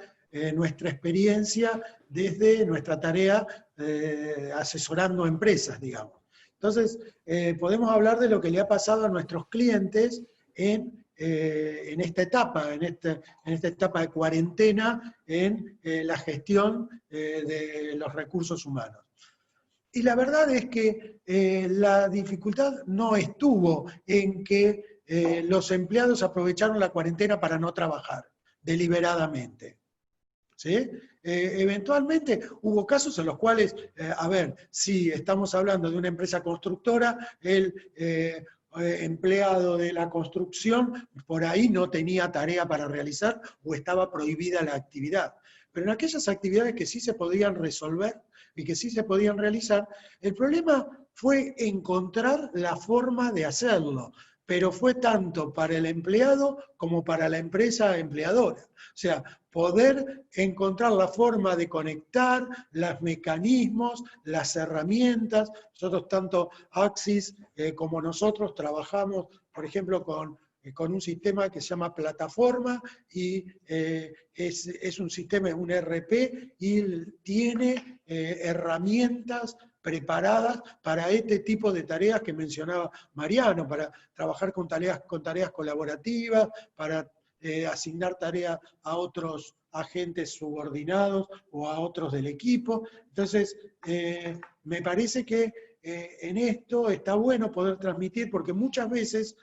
nuestra experiencia desde nuestra tarea asesorando empresas, digamos. Entonces, podemos hablar de lo que le ha pasado a nuestros clientes en esta etapa, en esta etapa de cuarentena, en la gestión de los recursos humanos. Y la verdad es que la dificultad no estuvo en que los empleados aprovecharon la cuarentena para no trabajar deliberadamente. ¿Sí? Eventualmente hubo casos en los cuales, a ver, si estamos hablando de una empresa constructora, el empleado de la construcción por ahí no tenía tarea para realizar o estaba prohibida la actividad. Pero en aquellas actividades que sí se podían resolver y que sí se podían realizar, el problema fue encontrar la forma de hacerlo, pero fue tanto para el empleado como para la empresa empleadora. O sea, poder encontrar la forma de conectar los mecanismos, las herramientas. Nosotros, tanto Axis como nosotros, trabajamos, por ejemplo, con un sistema que se llama Plataforma, y es un sistema, un ERP, y tiene herramientas preparadas para este tipo de tareas que mencionaba Mariano, para trabajar con tareas colaborativas, para asignar tareas a otros agentes subordinados o a otros del equipo. Entonces, me parece que en esto está bueno poder transmitir, porque muchas veces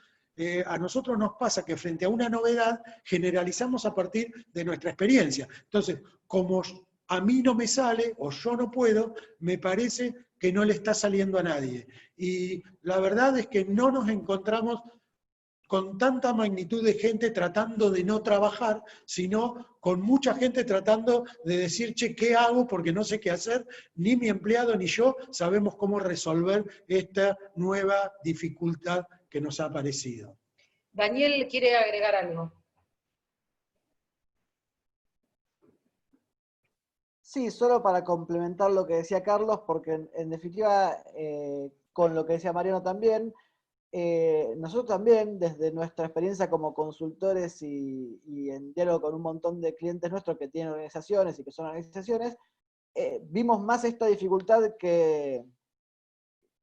a nosotros nos pasa que frente a una novedad generalizamos a partir de nuestra experiencia. Entonces, como a mí no me sale o yo no puedo, me parece que no le está saliendo a nadie. Y la verdad es que no nos encontramos con tanta magnitud de gente tratando de no trabajar, sino con mucha gente tratando de decir, che, ¿qué hago? Porque no sé qué hacer, ni mi empleado ni yo sabemos cómo resolver esta nueva dificultad que nos ha aparecido. Daniel quiere agregar algo. Sí, solo para complementar lo que decía Carlos, porque en definitiva, con lo que decía Mariano también, nosotros también, desde nuestra experiencia como consultores y en diálogo con un montón de clientes nuestros que tienen organizaciones y que son organizaciones, vimos más esta dificultad que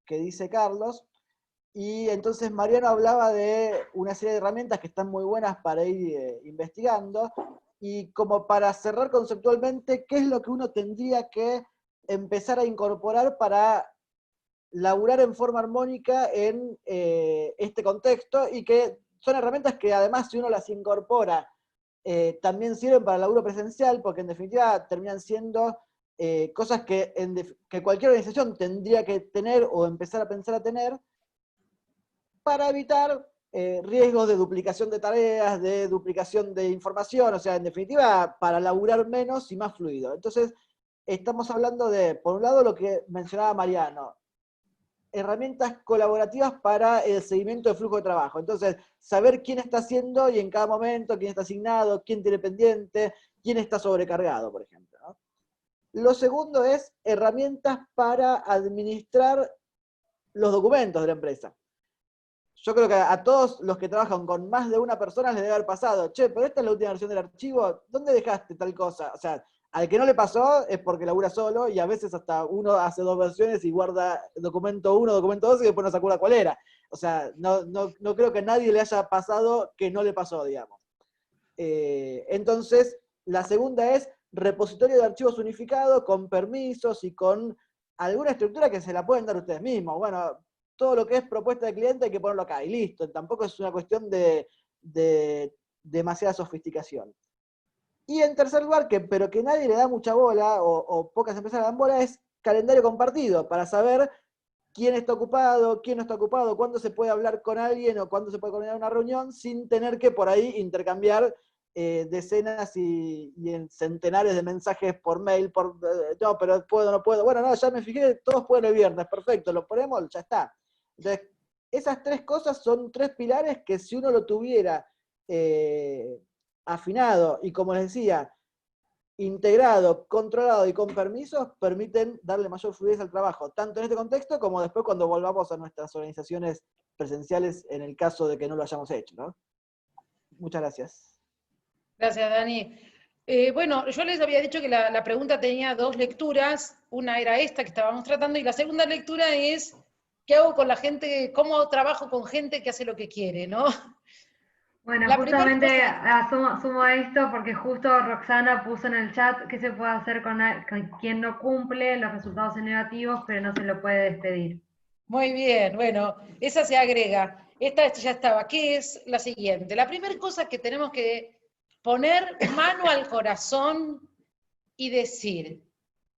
dice Carlos, y entonces Mariano hablaba de una serie de herramientas que están muy buenas para ir investigando, y como para cerrar conceptualmente, ¿qué es lo que uno tendría que empezar a incorporar para laburar en forma armónica en este contexto? Y que son herramientas que además, si uno las incorpora, también sirven para el laburo presencial, porque en definitiva terminan siendo cosas que cualquier organización tendría que tener o empezar a pensar a tener para evitar riesgos de duplicación de tareas, de duplicación de información, o sea, en definitiva, para laburar menos y más fluido. Entonces, estamos hablando de, por un lado, lo que mencionaba Mariano, herramientas colaborativas para el seguimiento de flujo de trabajo. Entonces, saber quién está haciendo y en cada momento, quién está asignado, quién tiene pendiente, quién está sobrecargado, por ejemplo, ¿no? Lo segundo es herramientas para administrar los documentos de la empresa. Yo creo que a todos los que trabajan con más de una persona les debe haber pasado, che, pero esta es la última versión del archivo, ¿dónde dejaste tal cosa? O sea, al que no le pasó es porque labura solo, y a veces hasta uno hace 2 versiones y guarda documento 1, documento 2 y después no se acuerda cuál era. O sea, no creo que a nadie le haya pasado que no le pasó, digamos. Entonces, la segunda es repositorio de archivos unificado con permisos y con alguna estructura que se la pueden dar ustedes mismos. Bueno, todo lo que es propuesta de cliente hay que ponerlo acá, y listo. Tampoco es una cuestión de demasiada sofisticación. Y en tercer lugar, pero que nadie le da mucha bola, o pocas empresas le dan bola, es calendario compartido, para saber quién está ocupado, quién no está ocupado, cuándo se puede hablar con alguien, o cuándo se puede coordinar una reunión, sin tener que por ahí intercambiar decenas y en centenares de mensajes por mail, no, pero puedo, no puedo. Bueno, no, ya me fijé, todos pueden el viernes, perfecto, lo ponemos, ya está. Entonces, esas 3 cosas son 3 pilares que, si uno lo tuviera afinado y, como les decía, integrado, controlado y con permisos, permiten darle mayor fluidez al trabajo, tanto en este contexto como después cuando volvamos a nuestras organizaciones presenciales, en el caso de que no lo hayamos hecho, ¿no? Muchas gracias. Gracias, Dani. Bueno, yo les había dicho que la pregunta tenía 2 lecturas. Una era esta que estábamos tratando, y la segunda lectura es ¿Qué hago con la gente? ¿Cómo trabajo con gente que hace lo que quiere, no? Bueno, La justamente primera cosa, sumo a esto porque justo Roxana puso en el chat qué se puede hacer con quien no cumple, los resultados son negativos, pero no se lo puede despedir. muy bien, bueno, esa se agrega. Esta ya estaba. ¿Qué es la siguiente? La primera cosa que tenemos que poner mano al corazón y decir,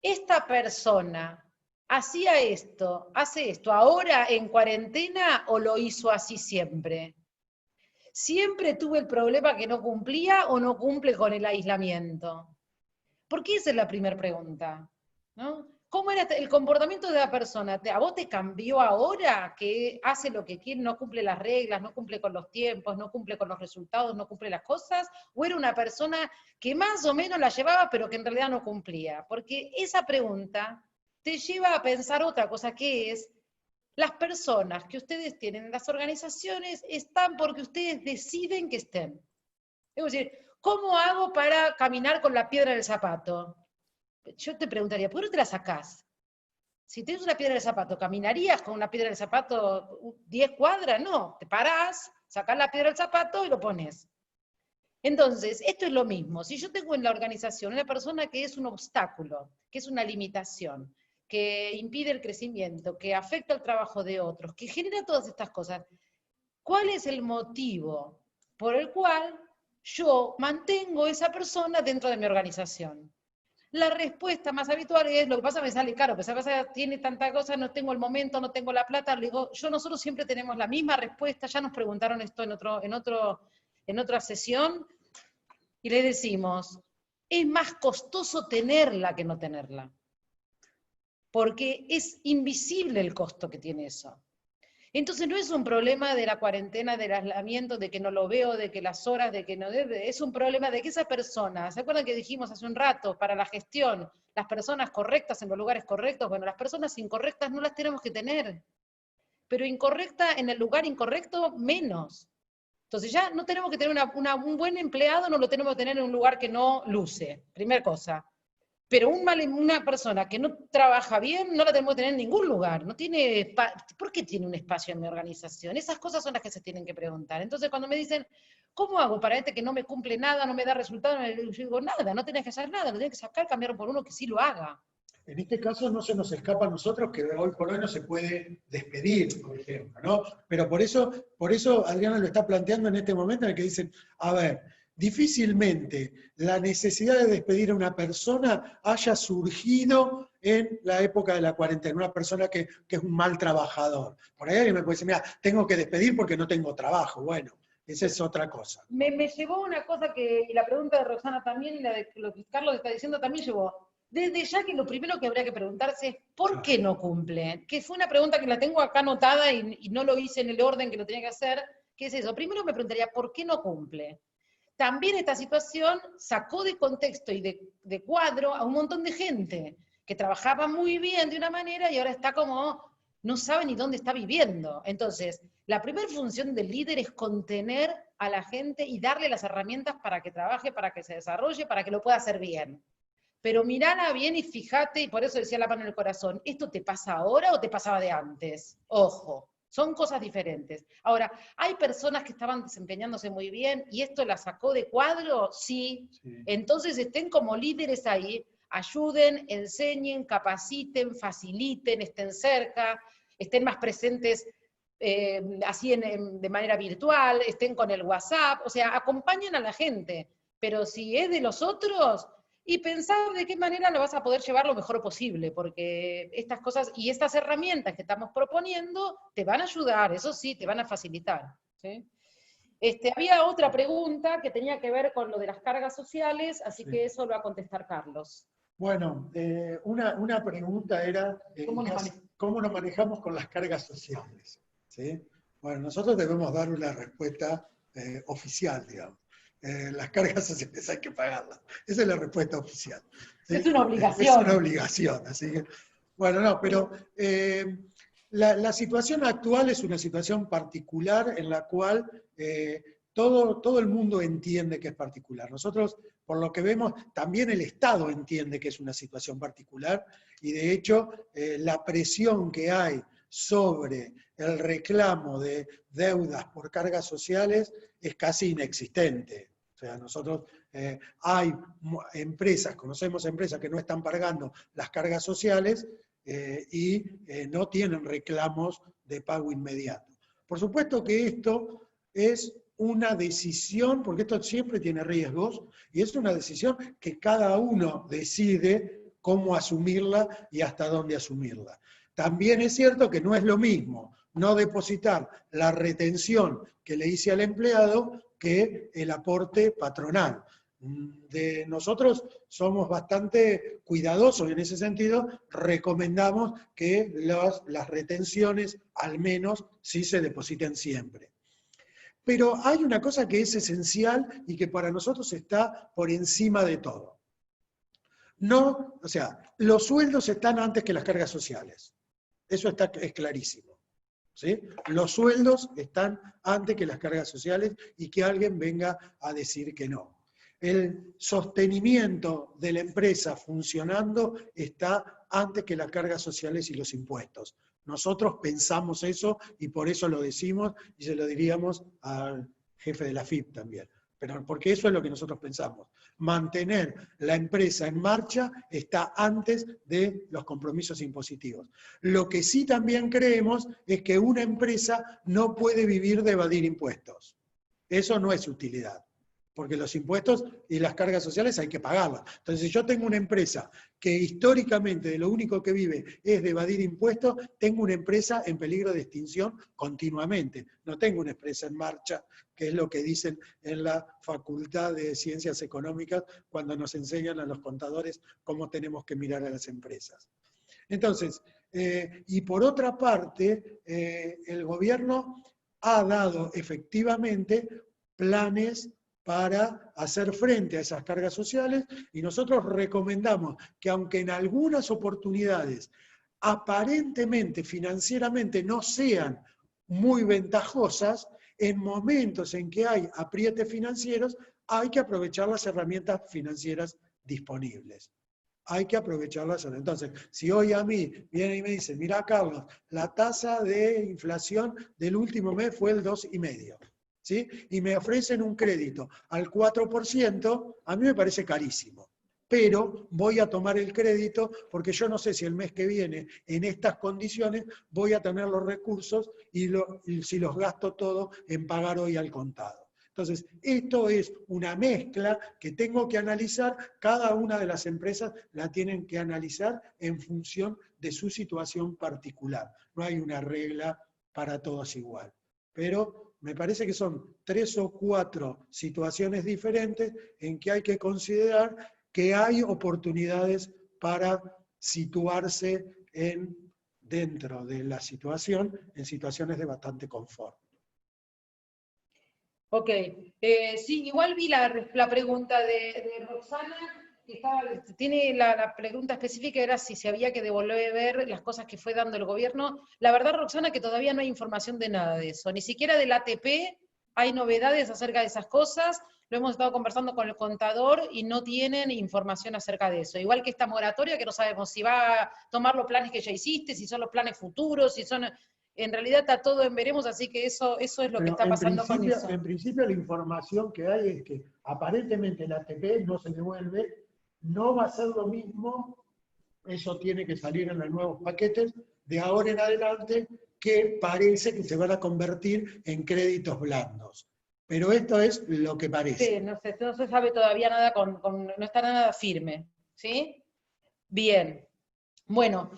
esta persona hacía esto, hace esto, ahora en cuarentena o lo hizo así siempre. ¿Siempre tuve el problema que no cumplía o no cumple con el aislamiento? Porque esa es la primera pregunta, ¿no? ¿Cómo era el comportamiento de la persona? ¿A vos te cambió ahora que hace lo que quiere, no cumple las reglas, no cumple con los tiempos, no cumple con los resultados, no cumple las cosas? ¿O era una persona que más o menos la llevaba pero que en realidad no cumplía? Porque esa pregunta te lleva a pensar otra cosa, que es, las personas que ustedes tienen en las organizaciones están porque ustedes deciden que estén. Es decir, ¿cómo hago para caminar con la piedra en el zapato? Yo te preguntaría, ¿por qué no te la sacás? Si tienes una piedra en el zapato, ¿caminarías con una piedra en el zapato 10 cuadras? No, te parás, sacás la piedra del zapato y lo pones. Entonces, esto es lo mismo. Si yo tengo en la organización una persona que es un obstáculo, que es una limitación, que impide el crecimiento, que afecta el trabajo de otros, que genera todas estas cosas, ¿cuál es el motivo por el cual yo mantengo esa persona dentro de mi organización? La respuesta más habitual es, lo que pasa me sale caro, pues pasa, tiene tanta cosa, no tengo el momento, no tengo la plata. Le digo, nosotros siempre tenemos la misma respuesta, ya nos preguntaron esto en otra sesión, y le decimos, es más costoso tenerla que no tenerla, porque es invisible el costo que tiene eso. Entonces no es un problema de la cuarentena, del aislamiento, de que no lo veo, de que las horas, de que no debe, es un problema de que esa persona, ¿se acuerdan que dijimos hace un rato, para la gestión, las personas correctas en los lugares correctos? Bueno, las personas incorrectas no las tenemos que tener, pero incorrecta en el lugar incorrecto, menos. Entonces ya no tenemos que tener un buen empleado, no lo tenemos que tener en un lugar que no luce, primera cosa. Pero una persona que no trabaja bien no la tenemos que tener en ningún lugar. No tiene, ¿por qué tiene un espacio en mi organización? Esas cosas son las que se tienen que preguntar. Entonces cuando me dicen, ¿cómo hago para este que no me cumple nada, no me da resultado? Yo digo, nada, no tenés que hacer nada, lo tenés que sacar, cambiar por uno que sí lo haga. En este caso no se nos escapa a nosotros que hoy por hoy no se puede despedir, por ejemplo, ¿no? Pero por eso Adriana lo está planteando en este momento en el que dicen, a ver, difícilmente la necesidad de despedir a una persona haya surgido en la época de la cuarentena, una persona que es un mal trabajador. Por ahí alguien me puede decir, mira, tengo que despedir porque no tengo trabajo. Bueno, esa es otra cosa. Me llevó una cosa y la pregunta de Roxana también, y la de lo que Carlos está diciendo también llevó. Desde ya que lo primero que habría que preguntarse es ¿por qué no cumple? Que fue una pregunta que la tengo acá anotada y no lo hice en el orden que lo tenía que hacer. ¿Qué es eso? Primero me preguntaría ¿por qué no cumple? También esta situación sacó de contexto y de cuadro a un montón de gente que trabajaba muy bien de una manera y ahora está como, no sabe ni dónde está viviendo. Entonces, la primera función del líder es contener a la gente y darle las herramientas para que trabaje, para que se desarrolle, para que lo pueda hacer bien. Pero mirala bien y fíjate, y por eso decía la mano en el corazón, ¿esto te pasa ahora o te pasaba de antes? Ojo, son cosas diferentes. Ahora, ¿hay personas que estaban desempeñándose muy bien y esto la sacó de cuadro? Sí. Entonces estén como líderes ahí, ayuden, enseñen, capaciten, faciliten, estén cerca, estén más presentes así de manera virtual, estén con el WhatsApp, o sea, acompañen a la gente. Pero si es de los otros, y pensar de qué manera lo vas a poder llevar lo mejor posible, porque estas cosas y estas herramientas que estamos proponiendo te van a ayudar, eso sí, te van a facilitar. ¿Sí? Había otra pregunta que tenía que ver con lo de las cargas sociales, así que eso lo va a contestar Carlos. Bueno, una pregunta era ¿cómo nos manejamos con las cargas sociales? ¿Sí? Bueno, nosotros debemos dar una respuesta oficial, digamos. Las cargas sociales hay que pagarlas. Esa es la respuesta oficial. ¿Sí? Es una obligación. Es una obligación. Así que, bueno, no, pero la situación actual es una situación particular en la cual todo el mundo entiende que es particular. Nosotros, por lo que vemos, también el Estado entiende que es una situación particular y de hecho la presión que hay sobre el reclamo de deudas por cargas sociales es casi inexistente. O sea, nosotros hay empresas, conocemos empresas que no están pagando las cargas sociales y no tienen reclamos de pago inmediato. Por supuesto que esto es una decisión, porque esto siempre tiene riesgos, y es una decisión que cada uno decide cómo asumirla y hasta dónde asumirla. También es cierto que no es lo mismo no depositar la retención que le hice al empleado que el aporte patronal. Nosotros somos bastante cuidadosos en ese sentido, recomendamos que las retenciones al menos sí se depositen siempre. Pero hay una cosa que es esencial y que para nosotros está por encima de todo. No, o sea, los sueldos están antes que las cargas sociales. Eso es clarísimo. ¿Sí? Los sueldos están antes que las cargas sociales y que alguien venga a decir que no. El sostenimiento de la empresa funcionando está antes que las cargas sociales y los impuestos. Nosotros pensamos eso y por eso lo decimos y se lo diríamos al jefe de la FIP también. Pero porque eso es lo que nosotros pensamos. Mantener la empresa en marcha está antes de los compromisos impositivos. Lo que sí también creemos es que una empresa no puede vivir de evadir impuestos. Eso no es utilidad. Porque los impuestos y las cargas sociales hay que pagarlas. Entonces, si yo tengo una empresa que históricamente de lo único que vive es de evadir impuestos, tengo una empresa en peligro de extinción continuamente. No tengo una empresa en marcha, que es lo que dicen en la Facultad de Ciencias Económicas cuando nos enseñan a los contadores cómo tenemos que mirar a las empresas. Entonces, y por otra parte, el gobierno ha dado efectivamente planes para hacer frente a esas cargas sociales y nosotros recomendamos que aunque en algunas oportunidades aparentemente financieramente no sean muy ventajosas, en momentos en que hay aprietes financieros hay que aprovechar las herramientas financieras disponibles. Hay que aprovecharlas. Entonces, si hoy a mí viene y me dice, mira Carlos, la tasa de inflación del último mes fue el 2,5%. ¿Sí? Y me ofrecen un crédito al 4%, a mí me parece carísimo. Pero voy a tomar el crédito porque yo no sé si el mes que viene, en estas condiciones, voy a tener los recursos y si los gasto todos en pagar hoy al contado. Entonces, esto es una mezcla que tengo que analizar, cada una de las empresas la tienen que analizar en función de su situación particular. No hay una regla para todos igual. Pero me parece que son 3 o 4 situaciones diferentes en que hay que considerar que hay oportunidades para situarse dentro de la situación, en situaciones de bastante confort. Ok, sí, igual vi la pregunta de Roxana, que tiene la pregunta específica, era si se había que devolver las cosas que fue dando el gobierno. La verdad, Roxana, que todavía no hay información de nada de eso, ni siquiera del ATP hay novedades acerca de esas cosas, lo hemos estado conversando con el contador y no tienen información acerca de eso. Igual que esta moratoria, que no sabemos si va a tomar los planes que ya hiciste, si son los planes futuros, si son... En realidad está todo en veremos, así que eso es lo que está pasando con eso. En principio la información que hay es que aparentemente el ATP no se devuelve, no va a ser lo mismo, eso tiene que salir en los nuevos paquetes, de ahora en adelante, que parece que se van a convertir en créditos blandos. Pero esto es lo que parece. Sí, no se sabe todavía nada, no está nada firme, ¿sí? Bien. Bueno,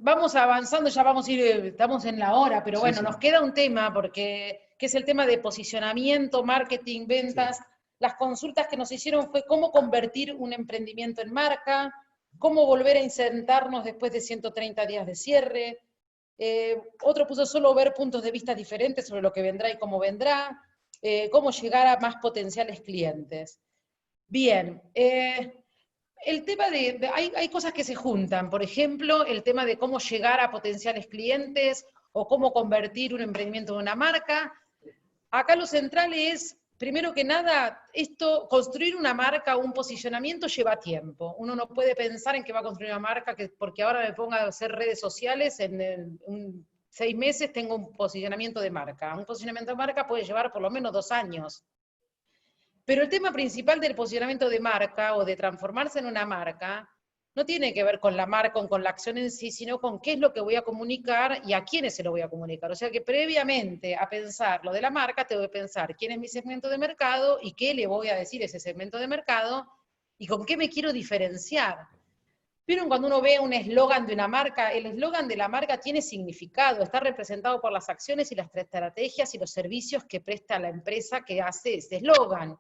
vamos avanzando, ya vamos a ir, estamos en la hora, pero bueno, sí. Nos queda un tema, que es el tema de posicionamiento, marketing, ventas. Sí. Las consultas que nos hicieron fue cómo convertir un emprendimiento en marca, cómo volver a insertarnos después de 130 días de cierre. Otro puso solo ver puntos de vista diferentes sobre lo que vendrá y cómo vendrá, cómo llegar a más potenciales clientes. Bien, el tema hay cosas que se juntan, por ejemplo, el tema de cómo llegar a potenciales clientes o cómo convertir un emprendimiento en una marca. Acá lo central es primero que nada, construir una marca o un posicionamiento lleva tiempo. Uno no puede pensar en que va a construir una marca porque ahora me ponga a hacer redes sociales, en 6 meses tengo un posicionamiento de marca. Un posicionamiento de marca puede llevar por lo menos 2 años. Pero el tema principal del posicionamiento de marca o de transformarse en una marca no tiene que ver con la marca o con la acción en sí, sino con qué es lo que voy a comunicar y a quiénes se lo voy a comunicar. O sea que previamente a pensar lo de la marca, tengo que pensar quién es mi segmento de mercado y qué le voy a decir a ese segmento de mercado y con qué me quiero diferenciar. ¿Vieron cuando uno ve un eslogan de una marca? El eslogan de la marca tiene significado, está representado por las acciones y las estrategias y los servicios que presta la empresa que hace ese eslogan.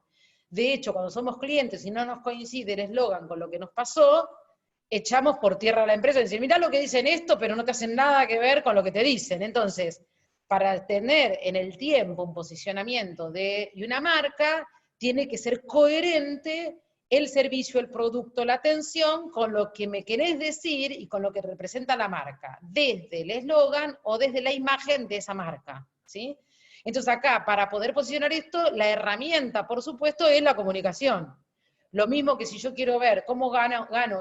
De hecho, cuando somos clientes y no nos coincide el eslogan con lo que nos pasó, echamos por tierra a la empresa y decimos, mirá lo que dicen esto, pero no te hacen nada que ver con lo que te dicen. Entonces, para tener en el tiempo un posicionamiento y una marca, tiene que ser coherente el servicio, el producto, la atención, con lo que me querés decir y con lo que representa la marca, desde el eslogan o desde la imagen de esa marca, ¿sí? Entonces acá, para poder posicionar esto, la herramienta, por supuesto, es la comunicación. Lo mismo que si yo quiero ver cómo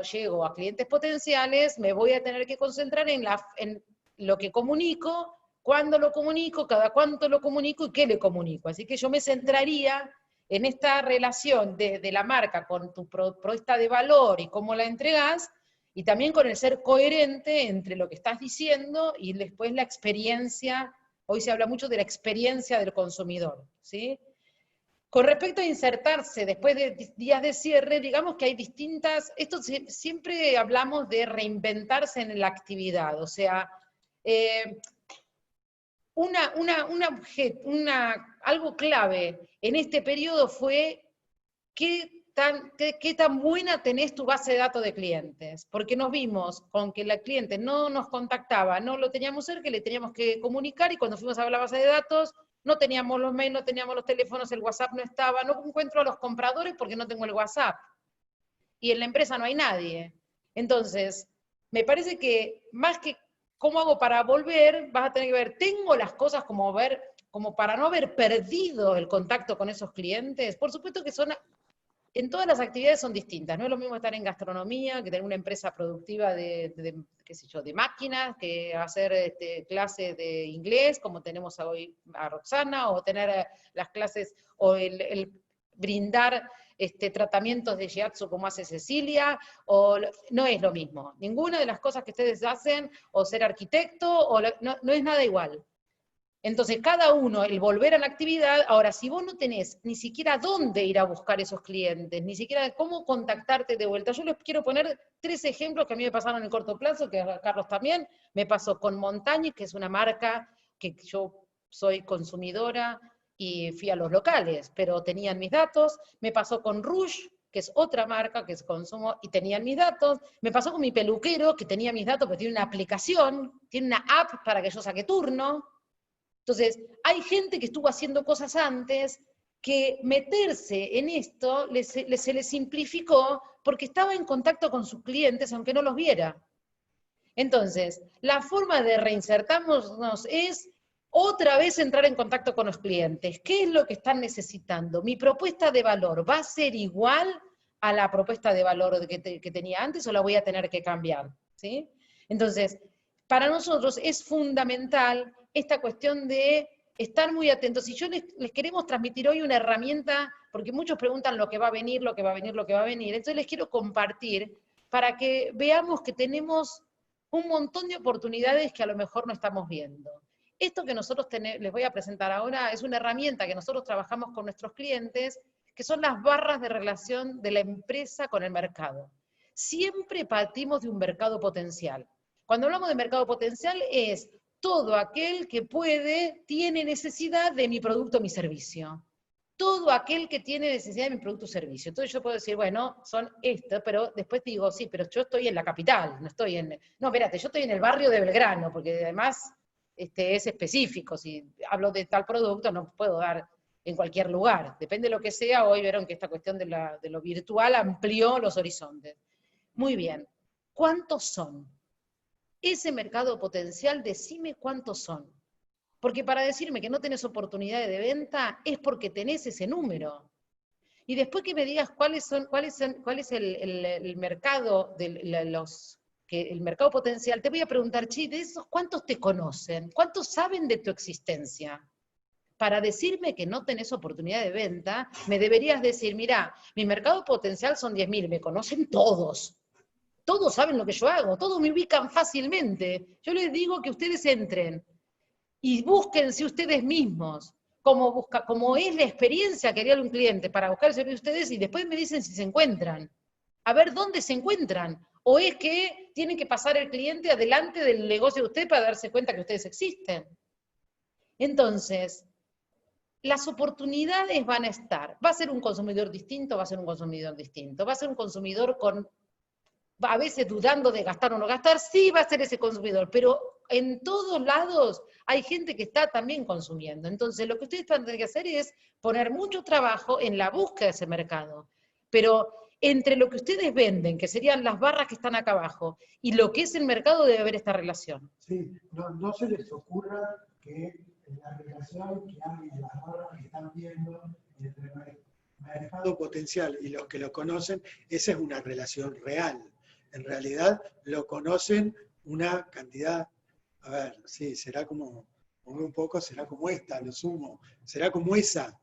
llego a clientes potenciales, me voy a tener que concentrar en lo que comunico, cuándo lo comunico, cada cuánto lo comunico y qué le comunico. Así que yo me centraría en esta relación de la marca con tu propuesta de valor y cómo la entregás, y también con el ser coherente entre lo que estás diciendo y después la experiencia. Hoy se habla mucho de la experiencia del consumidor, ¿sí? Con respecto a insertarse después de días de cierre, digamos que hay siempre hablamos de reinventarse en la actividad, o sea, algo clave en este periodo fue qué tan buena tenés tu base de datos de clientes, porque nos vimos con que el cliente no nos contactaba, no lo teníamos cerca, le teníamos que comunicar, y cuando fuimos a ver la base de datos, no teníamos los mails, no teníamos los teléfonos, el WhatsApp no estaba, no encuentro a los compradores porque no tengo el WhatsApp, y en la empresa no hay nadie. Entonces, me parece que más que cómo hago para volver, vas a tener que ver, tengo las cosas como para no haber perdido el contacto con esos clientes. Por supuesto que en todas las actividades son distintas, no es lo mismo estar en gastronomía que tener una empresa productiva qué sé yo, de máquinas, que hacer clases de inglés, como tenemos hoy a Roxana, o tener las clases, o el brindar tratamientos de shiatsu como hace Cecilia, no es lo mismo. Ninguna de las cosas que ustedes hacen, o ser arquitecto, no es nada igual. Entonces, cada uno, el volver a la actividad, ahora, si vos no tenés ni siquiera dónde ir a buscar esos clientes, ni siquiera cómo contactarte de vuelta, yo les quiero poner 3 ejemplos que a mí me pasaron en el corto plazo, que a Carlos también, me pasó con Montañi, que es una marca que yo soy consumidora y fui a los locales, pero tenían mis datos, me pasó con Rouge, que es otra marca que es consumo, y tenían mis datos, me pasó con mi peluquero, que tenía mis datos, pero tiene una aplicación, tiene una app para que yo saque turno. Entonces, hay gente que estuvo haciendo cosas antes, que meterse en esto se les simplificó porque estaba en contacto con sus clientes aunque no los viera. Entonces, la forma de reinsertarnos es otra vez entrar en contacto con los clientes. ¿Qué es lo que están necesitando? ¿Mi propuesta de valor va a ser igual a la propuesta de valor que tenía antes, o la voy a tener que cambiar? ¿Sí? Entonces, para nosotros es fundamental esta cuestión de estar muy atentos. Si yo les queremos transmitir hoy una herramienta, porque muchos preguntan lo que va a venir, lo que va a venir, lo que va a venir, entonces les quiero compartir para que veamos que tenemos un montón de oportunidades que a lo mejor no estamos viendo. Esto que nosotros les voy a presentar ahora es una herramienta que nosotros trabajamos con nuestros clientes, que son las barras de relación de la empresa con el mercado. Siempre partimos de un mercado potencial. Cuando hablamos de mercado potencial es todo aquel que tiene necesidad de mi producto o mi servicio. Todo aquel que tiene necesidad de mi producto o servicio. Entonces yo puedo decir, bueno, son estos, pero después digo, sí, pero yo estoy en la capital, no estoy en... No, espérate, yo estoy en el barrio de Belgrano, porque además es específico. Si hablo de tal producto, no puedo dar en cualquier lugar. Depende de lo que sea. Hoy vieron que esta cuestión de lo virtual amplió los horizontes. Muy bien. ¿Cuántos son? Ese mercado potencial, decime cuántos son. Porque para decirme que no tenés oportunidades de venta es porque tenés ese número. Y después que me digas cuál es el mercado el mercado potencial, te voy a preguntar, che, de esos, ¿cuántos te conocen? ¿Cuántos saben de tu existencia? Para decirme que no tenés oportunidad de venta, me deberías decir, mira, mi mercado potencial son 10.000, me conocen todos. Todos saben lo que yo hago, todos me ubican fácilmente. Yo les digo que ustedes entren y búsquense ustedes mismos, como es la experiencia que haría un cliente para buscar el servicio de ustedes, y después me dicen si se encuentran. A ver dónde se encuentran. O es que tiene que pasar el cliente adelante del negocio de ustedes para darse cuenta que ustedes existen. Entonces, las oportunidades van a estar. ¿Va a ser un consumidor distinto? Va a ser un consumidor distinto. ¿Va a ser un consumidor a veces dudando de gastar o no gastar? Sí, va a ser ese consumidor, pero en todos lados hay gente que está también consumiendo. Entonces, lo que ustedes van a tener que hacer es poner mucho trabajo en la búsqueda de ese mercado. Pero entre lo que ustedes venden, que serían las barras que están acá abajo, y lo que es el mercado, debe haber esta relación. Sí, no se les ocurra que la relación que hay en las barras que están viendo entre el mercado potencial y los que lo conocen, esa es una relación real. En realidad lo conocen una cantidad, a ver, sí, será como un poco, será como esta, a lo sumo, será como esa,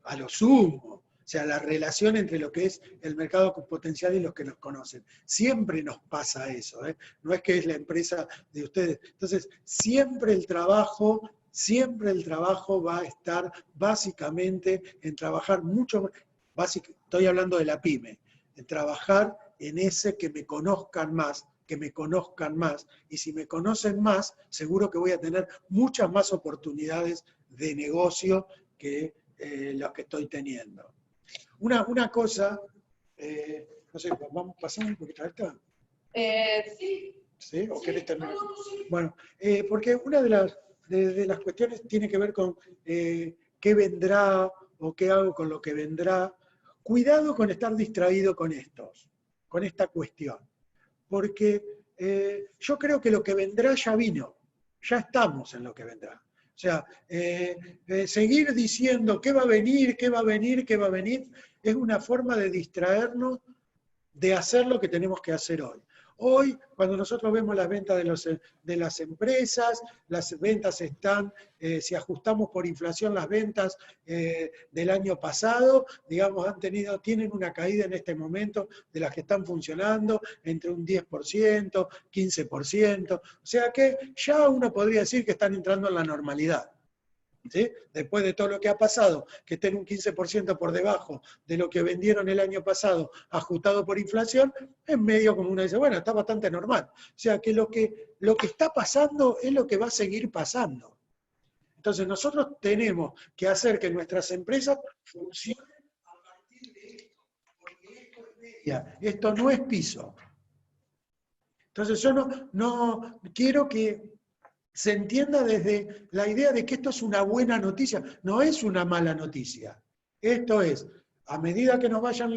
a lo sumo. O sea, la relación entre lo que es el mercado potencial y los que nos conocen. Siempre nos pasa eso, ¿eh? No es que es la empresa de ustedes. Entonces, siempre el trabajo va a estar básicamente en trabajar mucho, estoy hablando de la pyme, en trabajar en ese que me conozcan más, y si me conocen más, seguro que voy a tener muchas más oportunidades de negocio que los que estoy teniendo. Una cosa, no sé, ¿vamos pasando un poquito a esta? Sí. ¿Sí? ¿O querés terminar? Bueno, porque una de las cuestiones tiene que ver con qué vendrá o qué hago con lo que vendrá. Cuidado con estar distraído con esta cuestión. Porque yo creo que lo que vendrá ya vino, ya estamos en lo que vendrá. O sea, seguir diciendo qué va a venir, es una forma de distraernos de hacer lo que tenemos que hacer hoy. Hoy, cuando nosotros vemos las ventas de las empresas, las ventas están, si ajustamos por inflación las ventas del año pasado, digamos, tienen una caída en este momento de las que están funcionando entre un 10%, 15%, o sea que ya uno podría decir que están entrando en la normalidad. ¿Sí? Después de todo lo que ha pasado, que estén un 15% por debajo de lo que vendieron el año pasado, ajustado por inflación, es medio como uno dice, bueno, está bastante normal. O sea que lo que está pasando es lo que va a seguir pasando. Entonces nosotros tenemos que hacer que nuestras empresas funcionen a partir de esto, porque esto es media, esto no es piso. Entonces yo no quiero que se entienda desde la idea de que esto es una buena noticia, no es una mala noticia. Esto es, a medida que nos vayan,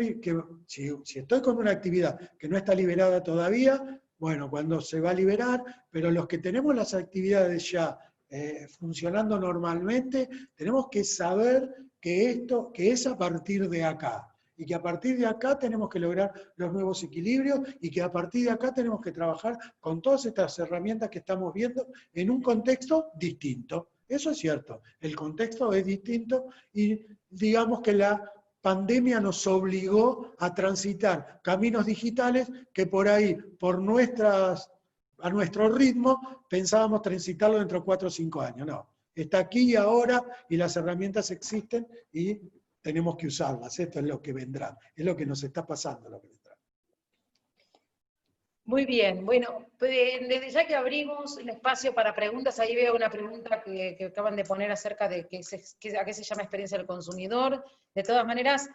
si estoy con una actividad que no está liberada todavía, bueno, cuando se va a liberar, pero los que tenemos las actividades ya funcionando normalmente, tenemos que saber que es a partir de acá. Y que a partir de acá tenemos que lograr los nuevos equilibrios y que a partir de acá tenemos que trabajar con todas estas herramientas que estamos viendo en un contexto distinto. Eso es cierto, el contexto es distinto y digamos que la pandemia nos obligó a transitar caminos digitales que por ahí, a nuestro ritmo, pensábamos transitarlo dentro de 4 o 5 años. No, está aquí y ahora y las herramientas existen y tenemos que usarlas. Esto es lo que vendrá, es lo que nos está pasando, lo que vendrá. Muy bien, bueno, desde ya que abrimos el espacio para preguntas, ahí veo una pregunta que acaban de poner acerca de a qué se llama experiencia del consumidor. De todas maneras,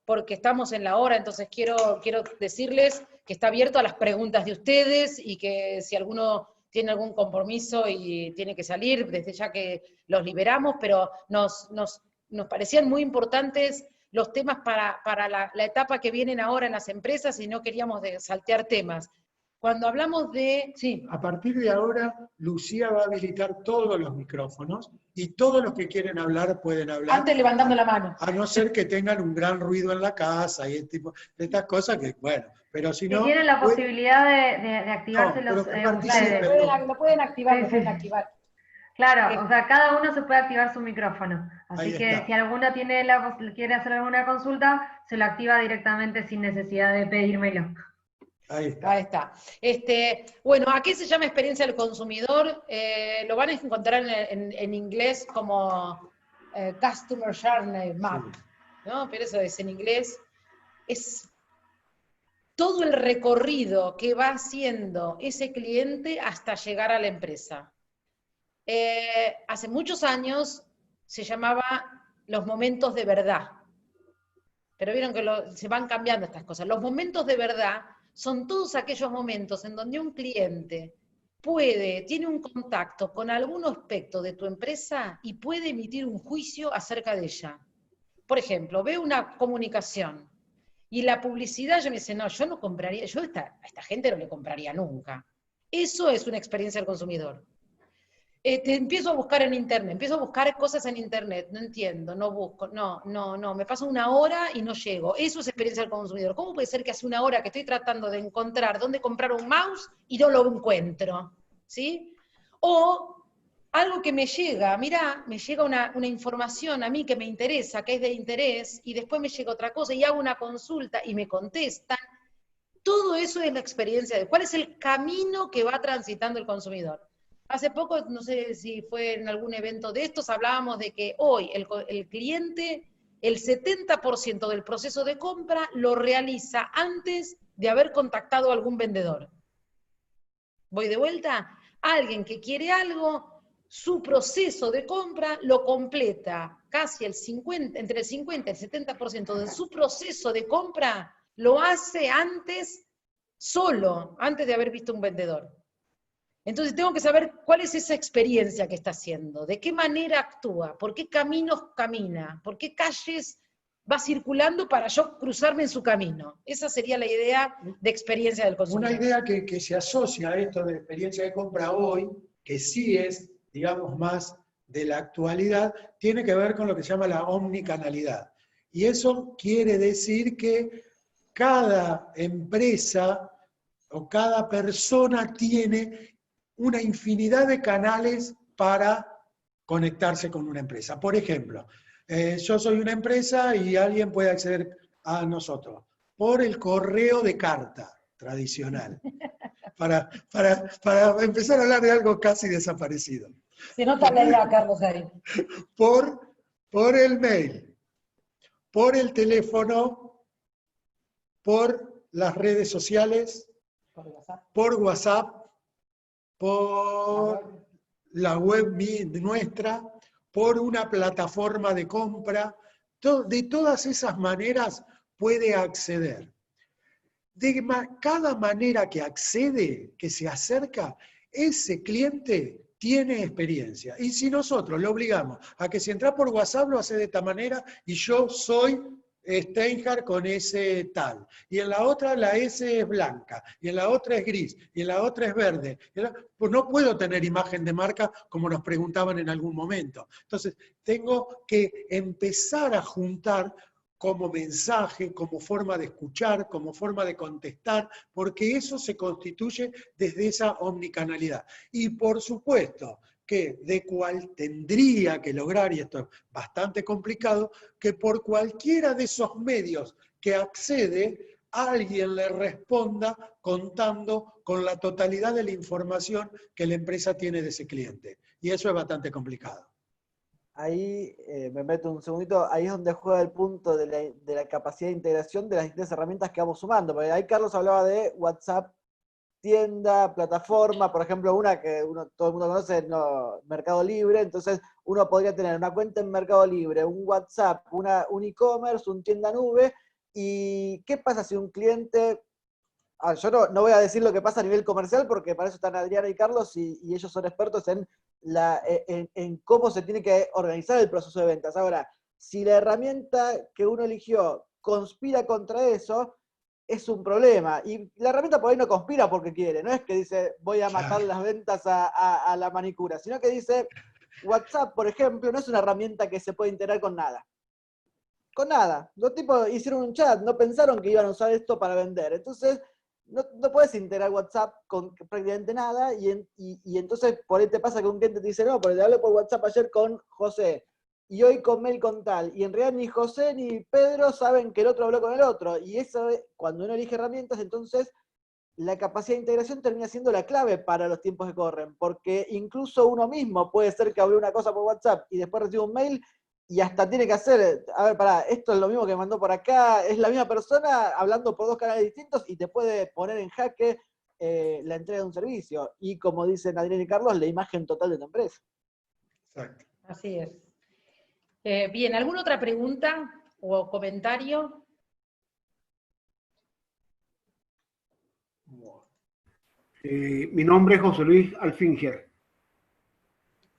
porque estamos en la hora, entonces quiero decirles que está abierto a las preguntas de ustedes y que si alguno tiene algún compromiso y tiene que salir, desde ya que los liberamos, pero nos parecían muy importantes los temas para la etapa que vienen ahora en las empresas y no queríamos saltear temas. Cuando hablamos de... Sí. A partir de ahora, Lucía va a habilitar todos los micrófonos y todos los que quieren hablar pueden hablar. Antes levantando la mano. A no ser que tengan un gran ruido en la casa y este tipo de estas cosas que, bueno, pero si no... tienen la posibilidad de activarse No, los pero que participen. ustedes. Lo pueden activar, Sí, lo pueden sí. activar. Claro, o sea, cada uno se puede activar su micrófono. Así Ahí que está. si alguno quiere hacer alguna consulta, se lo activa directamente sin necesidad de pedírmelo. Ahí está. Ahí está. Bueno, aquí se llama experiencia del consumidor. Lo van a encontrar en inglés como Customer Journey Map, ¿no? Pero eso es en inglés. Es todo el recorrido que va haciendo ese cliente hasta llegar a la empresa. Hace muchos años se llamaba los momentos de verdad. Pero vieron que se van cambiando estas cosas. Los momentos de verdad son todos aquellos momentos en donde un cliente tiene un contacto con algún aspecto de tu empresa y puede emitir un juicio acerca de ella. Por ejemplo, ve una comunicación y la publicidad ya me dice, no, yo no compraría, yo a esta gente no le compraría nunca. Eso es una experiencia del consumidor. Empiezo a buscar en internet, empiezo a buscar cosas en internet, no entiendo, no busco, no, me paso una hora y no llego. Eso es experiencia del consumidor. ¿Cómo puede ser que hace una hora que estoy tratando de encontrar dónde comprar un mouse y no lo encuentro? ¿Sí? O algo que me llega, mirá, me llega una información a mí que me interesa, que es de interés, y después me llega otra cosa y hago una consulta y me contestan. Todo eso es la experiencia de cuál es el camino que va transitando el consumidor. Hace poco, no sé si fue en algún evento de estos, hablábamos de que hoy el cliente, el 70% del proceso de compra lo realiza antes de haber contactado a algún vendedor. Voy de vuelta, alguien que quiere algo, su proceso de compra lo completa casi entre el 50 y el 70% de su proceso de compra lo hace antes, solo, antes de haber visto un vendedor. Entonces tengo que saber cuál es esa experiencia que está haciendo, de qué manera actúa, por qué caminos camina, por qué calles va circulando para yo cruzarme en su camino. Esa sería la idea de experiencia del consumidor. Una idea que se asocia a esto de experiencia de compra hoy, que sí es, digamos, más de la actualidad, tiene que ver con lo que se llama la omnicanalidad. Y eso quiere decir que cada empresa o cada persona tiene una infinidad de canales para conectarse con una empresa. Por ejemplo, yo soy una empresa y alguien puede acceder a nosotros por el correo de carta tradicional, para empezar a hablar de algo casi desaparecido. Se nota la edad, Carlos, ahí. Por el mail, por el teléfono, por las redes sociales, por WhatsApp, por la web nuestra, por una plataforma de compra. De todas esas maneras puede acceder. De cada manera que accede, que se acerca, ese cliente tiene experiencia. Y si nosotros lo obligamos a que si entra por WhatsApp lo hace de esta manera y yo soy Steinhardt con ese tal, y en la otra la S es blanca, y en la otra es gris, y en la otra es verde, pues no puedo tener imagen de marca como nos preguntaban en algún momento. Entonces tengo que empezar a juntar como mensaje, como forma de escuchar, como forma de contestar, porque eso se constituye desde esa omnicanalidad. Y por supuesto que de cual tendría que lograr, y esto es bastante complicado, que por cualquiera de esos medios que accede, alguien le responda contando con la totalidad de la información que la empresa tiene de ese cliente. Y eso es bastante complicado. Ahí me meto un segundito, ahí es donde juega el punto de la capacidad de integración de las distintas herramientas que vamos sumando. Porque ahí Carlos hablaba de WhatsApp, tienda, plataforma, por ejemplo, una que todo el mundo conoce, Mercado Libre. Entonces uno podría tener una cuenta en Mercado Libre, un WhatsApp, un e-commerce, un tienda nube. ¿Y qué pasa si un cliente... yo no voy a decir lo que pasa a nivel comercial, porque para eso están Adriana y Carlos, y ellos son expertos en cómo se tiene que organizar el proceso de ventas. Ahora, si la herramienta que uno eligió conspira contra eso, es un problema. Y la herramienta por ahí no conspira porque quiere, no es que dice voy a matar las ventas a la manicura, sino que dice WhatsApp, por ejemplo, no es una herramienta que se puede integrar con nada. Con nada. Los tipos hicieron un chat, no pensaron que iban a usar esto para vender. Entonces, no puedes integrar WhatsApp con prácticamente nada, y entonces por ahí te pasa que un cliente te dice, no, pero te hablé por WhatsApp ayer con José, y hoy con mail con tal, y en realidad ni José ni Pedro saben que el otro habló con el otro, y eso, cuando uno elige herramientas, entonces la capacidad de integración termina siendo la clave para los tiempos que corren, porque incluso uno mismo puede ser que habló una cosa por WhatsApp y después recibe un mail, y hasta tiene que hacer, a ver, pará, esto es lo mismo que me mandó por acá, es la misma persona hablando por 2 canales distintos, y te puede poner en jaque la entrega de un servicio, y como dicen Adrián y Carlos, la imagen total de tu empresa. Exacto. Así es. Bien, ¿alguna otra pregunta o comentario? Mi nombre es José Luis Alfinger.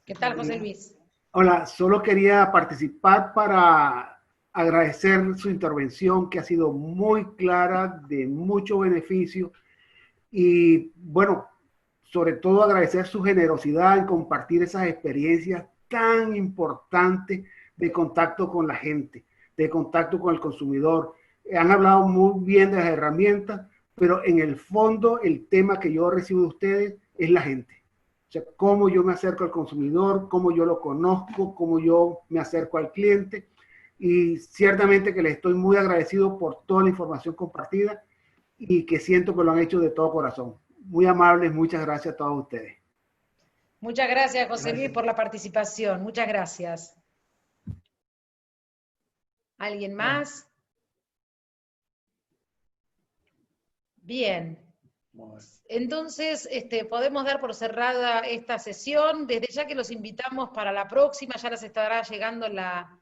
¿Qué tal, José Luis? Hola, solo quería participar para agradecer su intervención, que ha sido muy clara, de mucho beneficio, y bueno, sobre todo agradecer su generosidad en compartir esas experiencias tan importantes de contacto con la gente, de contacto con el consumidor. Han hablado muy bien de las herramientas, pero en el fondo el tema que yo recibo de ustedes es la gente. O sea, cómo yo me acerco al consumidor, cómo yo lo conozco, cómo yo me acerco al cliente. Y ciertamente que les estoy muy agradecido por toda la información compartida y que siento que lo han hecho de todo corazón. Muy amables, muchas gracias a todos ustedes. Muchas gracias, José Luis, por la participación. Muchas gracias. ¿Alguien más? Bien. Entonces, podemos dar por cerrada esta sesión. Desde ya que los invitamos para la próxima, ya les estará llegando la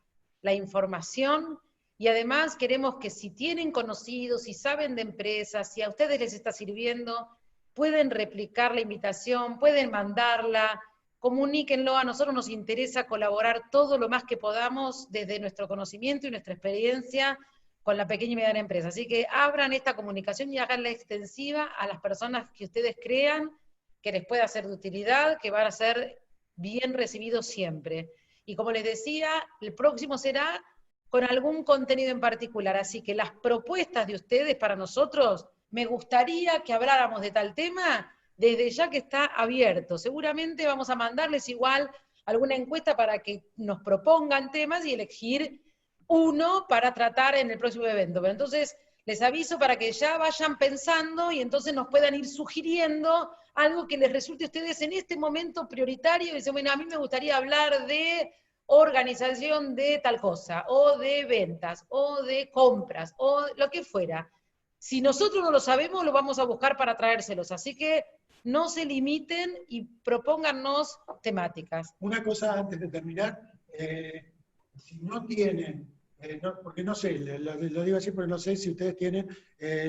información. Y además queremos que si tienen conocidos, si saben de empresas, si a ustedes les está sirviendo, pueden replicar la invitación, pueden mandarla, comuníquenlo. A nosotros nos interesa colaborar todo lo más que podamos desde nuestro conocimiento y nuestra experiencia con la pequeña y mediana empresa. Así que abran esta comunicación y háganla extensiva a las personas que ustedes crean que les pueda ser de utilidad, que van a ser bien recibidos siempre. Y como les decía, el próximo será con algún contenido en particular. Así que las propuestas de ustedes para nosotros, me gustaría que habláramos de tal tema, desde ya que está abierto. Seguramente vamos a mandarles igual alguna encuesta para que nos propongan temas y elegir uno para tratar en el próximo evento. Pero entonces les aviso para que ya vayan pensando y entonces nos puedan ir sugiriendo algo que les resulte a ustedes en este momento prioritario. Y dicen, bueno, a mí me gustaría hablar de organización de tal cosa, o de ventas, o de compras, o lo que fuera. Si nosotros no lo sabemos, lo vamos a buscar para traérselos. Así que no se limiten y propóngannos temáticas. Una cosa antes de terminar, si no tienen, porque no sé, lo digo así porque no sé si ustedes tienen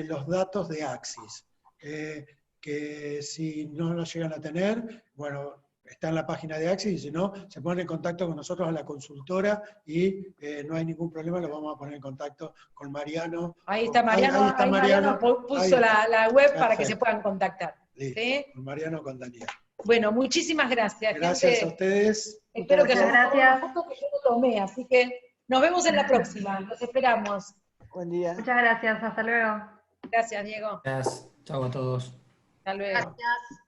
los datos de Axis, que si no los llegan a tener, bueno, está en la página de Axis, y si no, se ponen en contacto con nosotros a la consultora y no hay ningún problema, los vamos a poner en contacto con Mariano. Ahí está Mariano, ahí está Mariano puso la web para que se puedan contactar. ¿Sí? Con Mariano, con Daniel. Bueno, muchísimas gracias. Gracias gente. a ustedes. Espero que gracias. haya foto que yo no tomé, así que nos vemos en la próxima. Los esperamos. Buen día. Muchas gracias, hasta luego. Gracias, Diego. Gracias. Chao a todos. Hasta luego. Gracias.